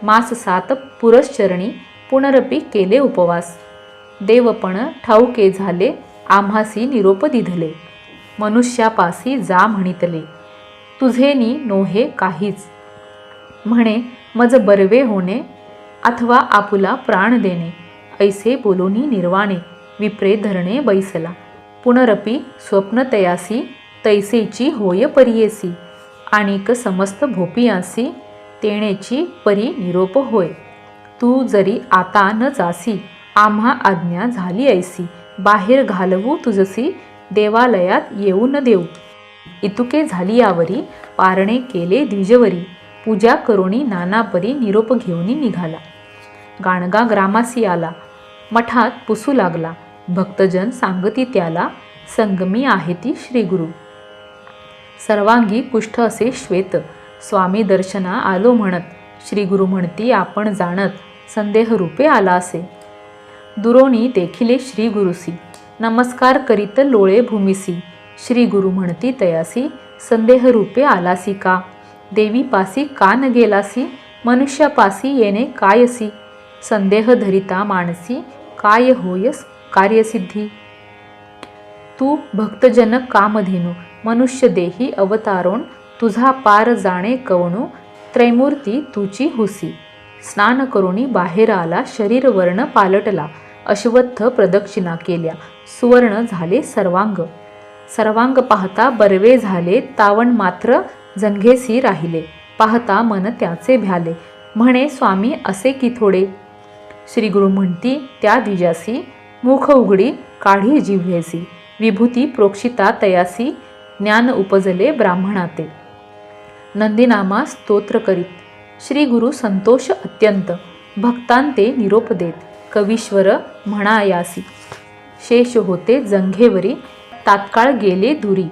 मास 7 पुरश्चरणी पुनरपी केले उपवास, देवपण ठाऊके झाले आम्हासी निरोप दिधले, मनुष्यापासी जा म्हणितले, तुझेनी नोहे काहीच, म्हणे मज बरवे होणे, अथवा आपुला प्राण देणे, ऐसे बोलोनी निर्वाणे, विप्रे धरणे बैसला, पुनरपी स्वप्न तयासी, तैसेची होय परियेसी, आणिक समस्त भोपियांसी, तेणेची परी निरोप होय. तू जरी आता न जासी, आम्हा आज्ञा झाली ऐसी, बाहेर घालवू तुझसी, देवालयात येऊ न देऊ. इतुके झाली यावरी, पारणे केले द्विजवरी, पूजा करुणी नानापरी, निरोप घेऊनी निघाला. गाणगा ग्रामासी आला, मठात पुसू लागला, भक्तजन सांगती त्याला, संगमी आहे ती श्रीगुरु. सर्वांगी कुष्ठ असे श्वेत, स्वामी दर्शना आलो म्हणत, श्रीगुरु म्हणती आपण जाणत, संदेह रूपे आला असे. दुरोणी देखिले श्रीगुरुसी, नमस्कार करीत लोळे भूमिसी, श्रीगुरु म्हणती तयासी, संदेह रूपे आलासी का, देवीपासी का न गेलासी, मनुष्यापासी येणे कायसी, संदेह धरिता मानसी, काय होयस कार्यसिद्धी. तू भक्तजन कामधेनू, मनुष्य देही अवतारोण, तुझा पार जाणे कवणू, त्रैमूर्ती तुची हुसी. स्नान करुणी बाहेर आला, शरीर वर्ण पालटला, अश्वत्थ प्रदक्षिणा केल्या, सुवर्ण झाले सर्वांग. सर्वांग पाहता बरवे झाले, तावण मात्र जंघेसी राहिले, पाहता मन त्याचे भ्याले, म्हणे स्वामी असे की थोडे. श्रीगुरु म्हणती त्या द्विजासी, मुख उघडी काढी जिव्हेसी, विभूती प्रोक्षिता तयासी, ज्ञान उपजले ब्राह्मणाते. नंदीनामा स्तोत्र करीत, श्रीगुरु संतोष अत्यंत, भक्तांते निरोप देत, कवीश्वर म्हणायासी, शेष होते जंघेवरी, तात्काळ गेले दुरी.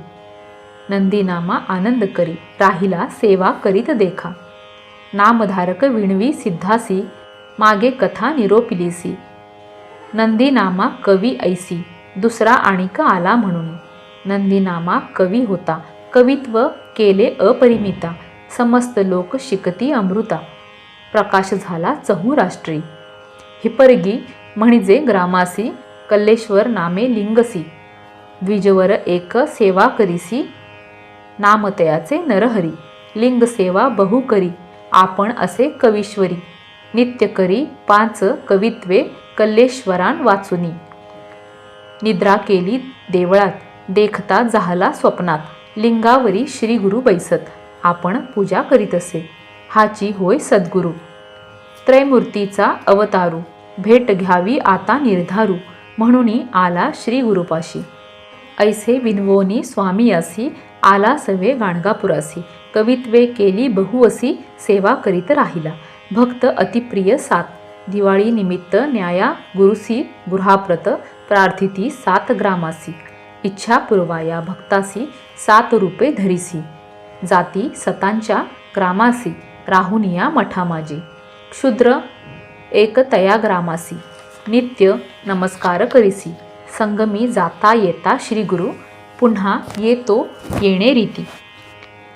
नंदीनामा आनंद करी, राहिला सेवा करीत देखा, नामधारक विणवी सिद्धासी, मागे कथा निरोपिलीसी. नंदीनामा कवी ऐसी, दुसरा आणिक आला म्हणून. नंदीनामा कवी होता, कवित्व केले अपरिमिता, समस्त लोक शिकती अमृता, प्रकाश झाला चहुराष्ट्री. हिपरगी म्हणजे ग्रामासी, कल्लेश्वर नामे लिंगसी, द्विजवर एक सेवा करीसी, नामतयाचे नरहरी, लिंग सेवा बहु करी, आपण असे कवीश्वरी, नित्य करी 5 कवित्वे कल्लेश्वरान वाचुनी. निद्रा केली देवळात, देखता झाला स्वप्नात, लिंगावरी श्रीगुरु बैसत, आपण पूजा करीत असे, हाची होय सद्गुरु. त्रैमूर्तीचा अवतारू, भेट घ्यावी आता निर्धारू, म्हणून आला श्रीगुरुपाशी. ऐसे विनवोनी स्वामी असी, आला सवे गाणगापुरासी, कवित्वे केली बहुअसी, सेवा करीत राहिला, भक्त अतिप्रिय 7. दिवाळी निमित्त न्याया गुरुसी गृहाप्रत, प्रार्थिती 7 ग्रामासी, इच्छा पुरवाया भक्तासी, 7 रूपे धरिसी, जाती सतांच्या ग्रामासी, राहुनिया मठा माझी. क्षुद्र एक तया ग्रामासी, नित्य नमस्कार करीसी, संगमी जाता येता श्रीगुरु, पुन्हा येतो येणे रीती.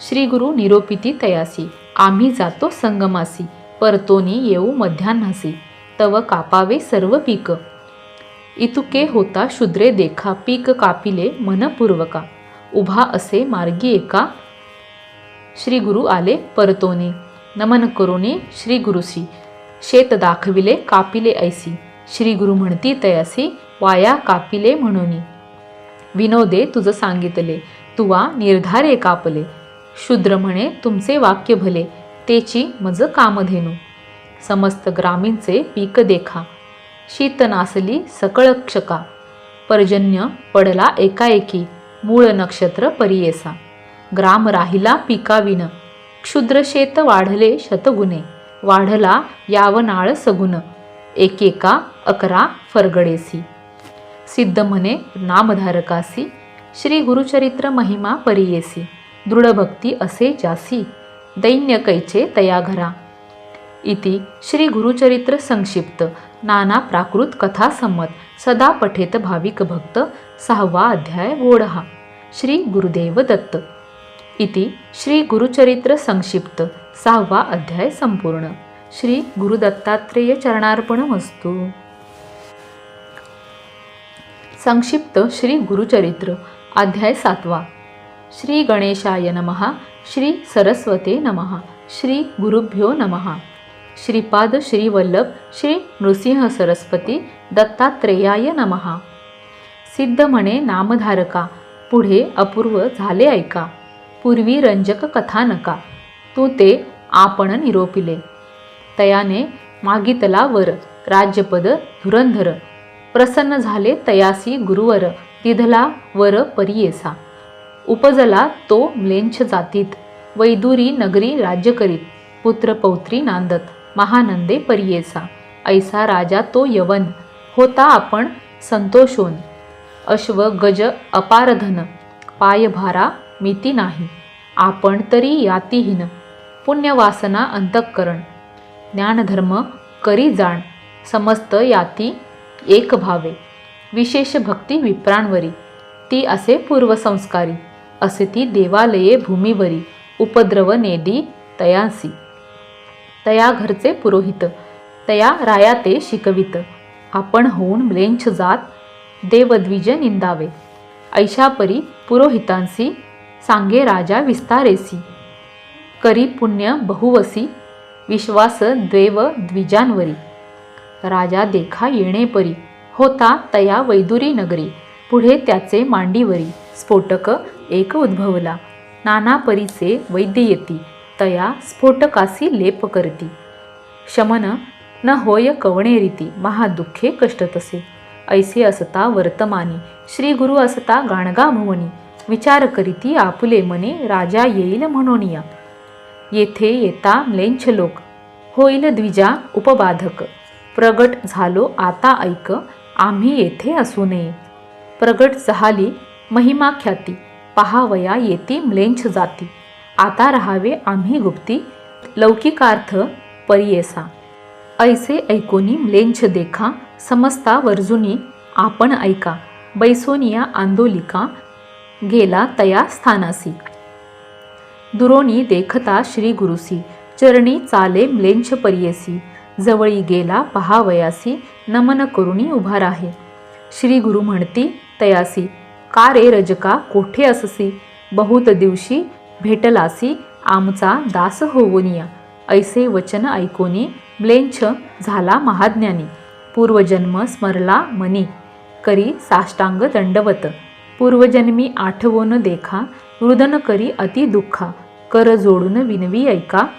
श्रीगुरु निरोपिती तयासी, आम्ही जातो संगमासी, परतोनी येऊ मध्यान्हासी, तव कापावे सर्व पीक. इतुके होता शूद्रे देखा, पीक कापिले मनपूर्वका. उभा असे मार्गी एका, श्री गुरु आले परतोनी. नमन करोनी श्री गुरुसी, शेत दाखविले कापिले ऐसी. श्री गुरु म्हणती तयासी, वाया कापिले म्हणोनी. विनोदे तुझ सांगितले, तुवा निर्धारे कापले. शूद्र म्हणे तुमचे वाक्य भले, तेची मज कामधेनू. समस्त ग्रामीणचे पीक देखा, शीत नासली सकळ क्षका. पर्जन्य पडला एकाएकी, मूळ नक्षत्र परियेसा. ग्राम राहिला पिकाविन, क्षुद्र शेत वाढले शतगुणे. वाढला यावनाळ सगुण, एकेका 11 फरगडेसी. सिद्ध म्हणे नामधारकासी, श्री गुरुचरित्र महिमा परियेसी. दृढ भक्ती असे जासी, दैन्य कैचे तया घरा. इति श्री गुरुचरित्र संक्षिप्त नाना प्राकृत कथा संमत. सदा पठेत भाविक भक्त. 6वा अध्याय गोडहा. श्री गुरुदेव दत्त. इति श्री गुरुचरित्र संक्षिप्त 6वा अध्याय संपूर्ण. श्री गुरुदत्तात्रेय चरणार्पणमस्तु. संक्षिप्त श्री गुरुचरित्र अध्याय 7वा. श्री गणेशाय नमः. श्री सरस्वते नमः. श्री गुरुभ्यो नमः. श्रीपाद श्री वल्लभ श्री नृसिंह सरस्वती दत्तात्रेयाय नमः. सिद्ध म्हणे नामधारका, पुढे अपूर्व झाले ऐका. पूर्वी रंजक कथानका, तू ते आपण निरोपिले. तयाने मागितला वर, राज्यपद धुरंधर. प्रसन्न झाले तयासी गुरुवर, दिधला वर परियेसा. उपजला तो म्लेंछ जातीत, वैदुरी नगरी राज्य करीत. पुत्र पौत्री नांदत, महानंदे परियेसा. ऐसा राजा तो यवन, होता आपण संतोषोन. अश्व गज अपारधन, पायभारा मिती नाही. आपण तरी यातीहीन, पुण्यवासना अंतःकरण. ज्ञानधर्म करी जाण, समस्त याती एक भावे. विशेष भक्ती विप्रांवरी, ती असे पूर्वसंस्कारी. असे ती देवालये भूमीवरी, उपद्रव नेदी तयांसी. तया घरचे पुरोहित, तया राया ते शिकवित. आपण होऊन म्लेंछ जात, देवद्विज निंदावे. ऐशापरी पुरोहितांसी, सांगे राजा विस्तारेसी. करी पुण्य बहुवसी, विश्वास द्वेव द्विजांवरी. राजा देखा येणे परी, होता तया वैदुरी नगरी. पुढे त्याचे मांडीवरी, स्फोटक एक उद्भवला. नाना परीचे वैद्य येती, तया स्फोटकासी लेप करती. शमन न होय कवणे रीती, महादुःखे कष्ट तसे. ऐसे असता वर्तमानी, श्री गुरु असता गाणगा भुवनी. विचार करीती आपुले मने, राजा येईल म्हणोनिया. येथे येता म्लेंछ लोक, होईल द्विजा उपबाधक. प्रगट झालो आता ऐक, आम्ही येथे असू नये. प्रगट झाली महिमा ख्याती, पहावया येती म्लेंछ जाती. आता राहावे आम्ही गुप्ती, लौकिकार्थ परियेसा. ऐसे ऐकोनी म्लेंछ देखा, समस्ता वर्जुनी आपण ऐका. बैसोनिया आंदोलिका, गेला तया स्थानासी. दुरोणी देखता श्री गुरुसी, चरणी चाले म्लेंछ परियेसी. जवळी गेला पहावयासी, नमन करुणी उभा राहे. श्री गुरु म्हणती तयासी, का रे रजका कोठे अससी. बहुत दिवशी भेटलासी, आमचा दास होवनिया. ऐसे वचन ऐकोनी म्लेंछ झाला महाज्ञानी. पूर्वजन्म स्मरला मनी, करी साष्टांग दंडवत. पूर्वजन्मी आठवोन देखा, रुदन करी अति दुःखा. कर जोडून विनवी ऐका,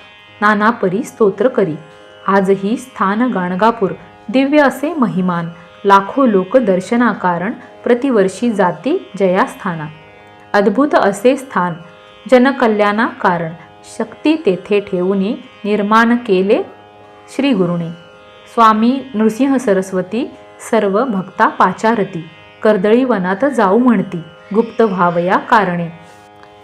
नाना परी स्तोत्र करी. आजही स्थान गाणगापूर, दिव्य असे महिमान. लाखो लोक दर्शनाकारण, प्रतिवर्षी जाती जयास्थाना. अद्भुत असे स्थान, जनकल्याणा कारण. शक्ती तेथे ठेवूनी निर्माण केले श्री गुरुने. स्वामी नृसिंह सरस्वती सर्व भक्ता पाचारती. कर्दळी वनात जाऊ म्हणती, गुप्त व्हावया कारणे.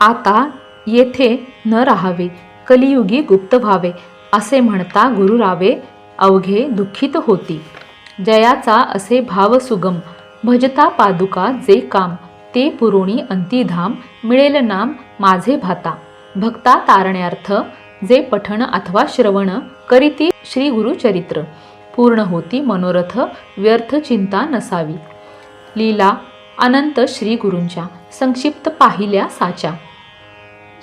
आता येथे न राहावे, कलियुगी गुप्त व्हावे. असे म्हणता गुरु रावे, अवघे दुःखित होती. जयाचा असे भाव सुगम, भजता पादुका जे काम. ते पुरोणी अंतिधाम, मिळेल नाम माझे भाता. भक्ता तारण्यार्थ जे पठण अथवा श्रवण करीती श्री गुरुचरित्र. पूर्ण होती मनोरथ, व्यर्थ चिंता नसावी. लीला अनंत श्री गुरूंच्या, संक्षिप्त पाहिल्या साच्या.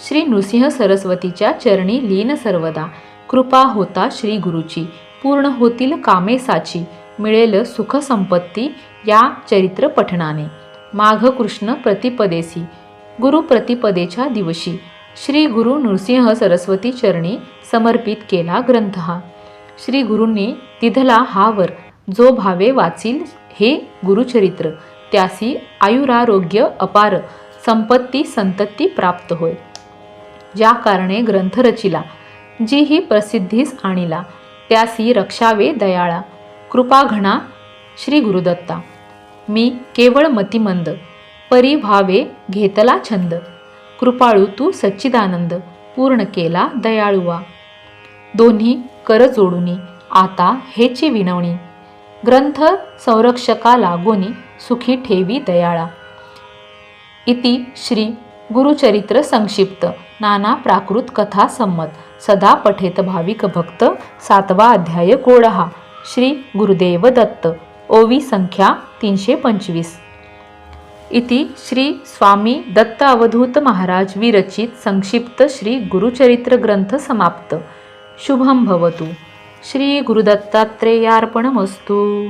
श्री नृसिंह सरस्वतीच्या चरणी लीन सर्वदा, कृपा होता श्री गुरुची, पूर्ण होतील कामे साची. मिळेल सुख संपत्ती या चरित्र पठणाने. माघ कृष्ण प्रतिपदेसी, गुरु प्रतिपदेच्या दिवशी श्री गुरु नृसिंह सरस्वती चरणी समर्पित केला ग्रंथ हा. श्री गुरूंनी दिधला हा वर, जो भावे वाचील हे गुरुचरित्र, त्यासी आयुरारोग्य अपार, संपत्ती संतती प्राप्त होय. ज्या कारणे ग्रंथ रचिला, जी ही प्रसिद्धीस आणिला, त्यासी रक्षावे दयाळा. कृपा घना श्री गुरुदत्ता, मी केवळ मतिमंद, परी भावे घेतला छंद. कृपाळू तू सच्चिदानंद, पूर्ण केला दयाळुवा. दोन्ही कर जोडुनी आता हेची विनवणी, ग्रंथ संरक्षका लागोनी, सुखी ठेवी दयाळा. इति श्री गुरुचरित्र संक्षिप्त, नाना प्राकृत कथा संमत, सदा पठेत भाविक भक्त. 7वा अध्याय कोडहा. श्री गुरुदेव दत्त. ओवी संख्या 325. इति श्री स्वामी दत्त अवधूत महाराज विरचित संक्षिप्त श्री गुरुचरित्र ग्रंथ समाप्त. शुभम भवतु. श्री गुरुदत्तात्रेयार्पणमस्तु.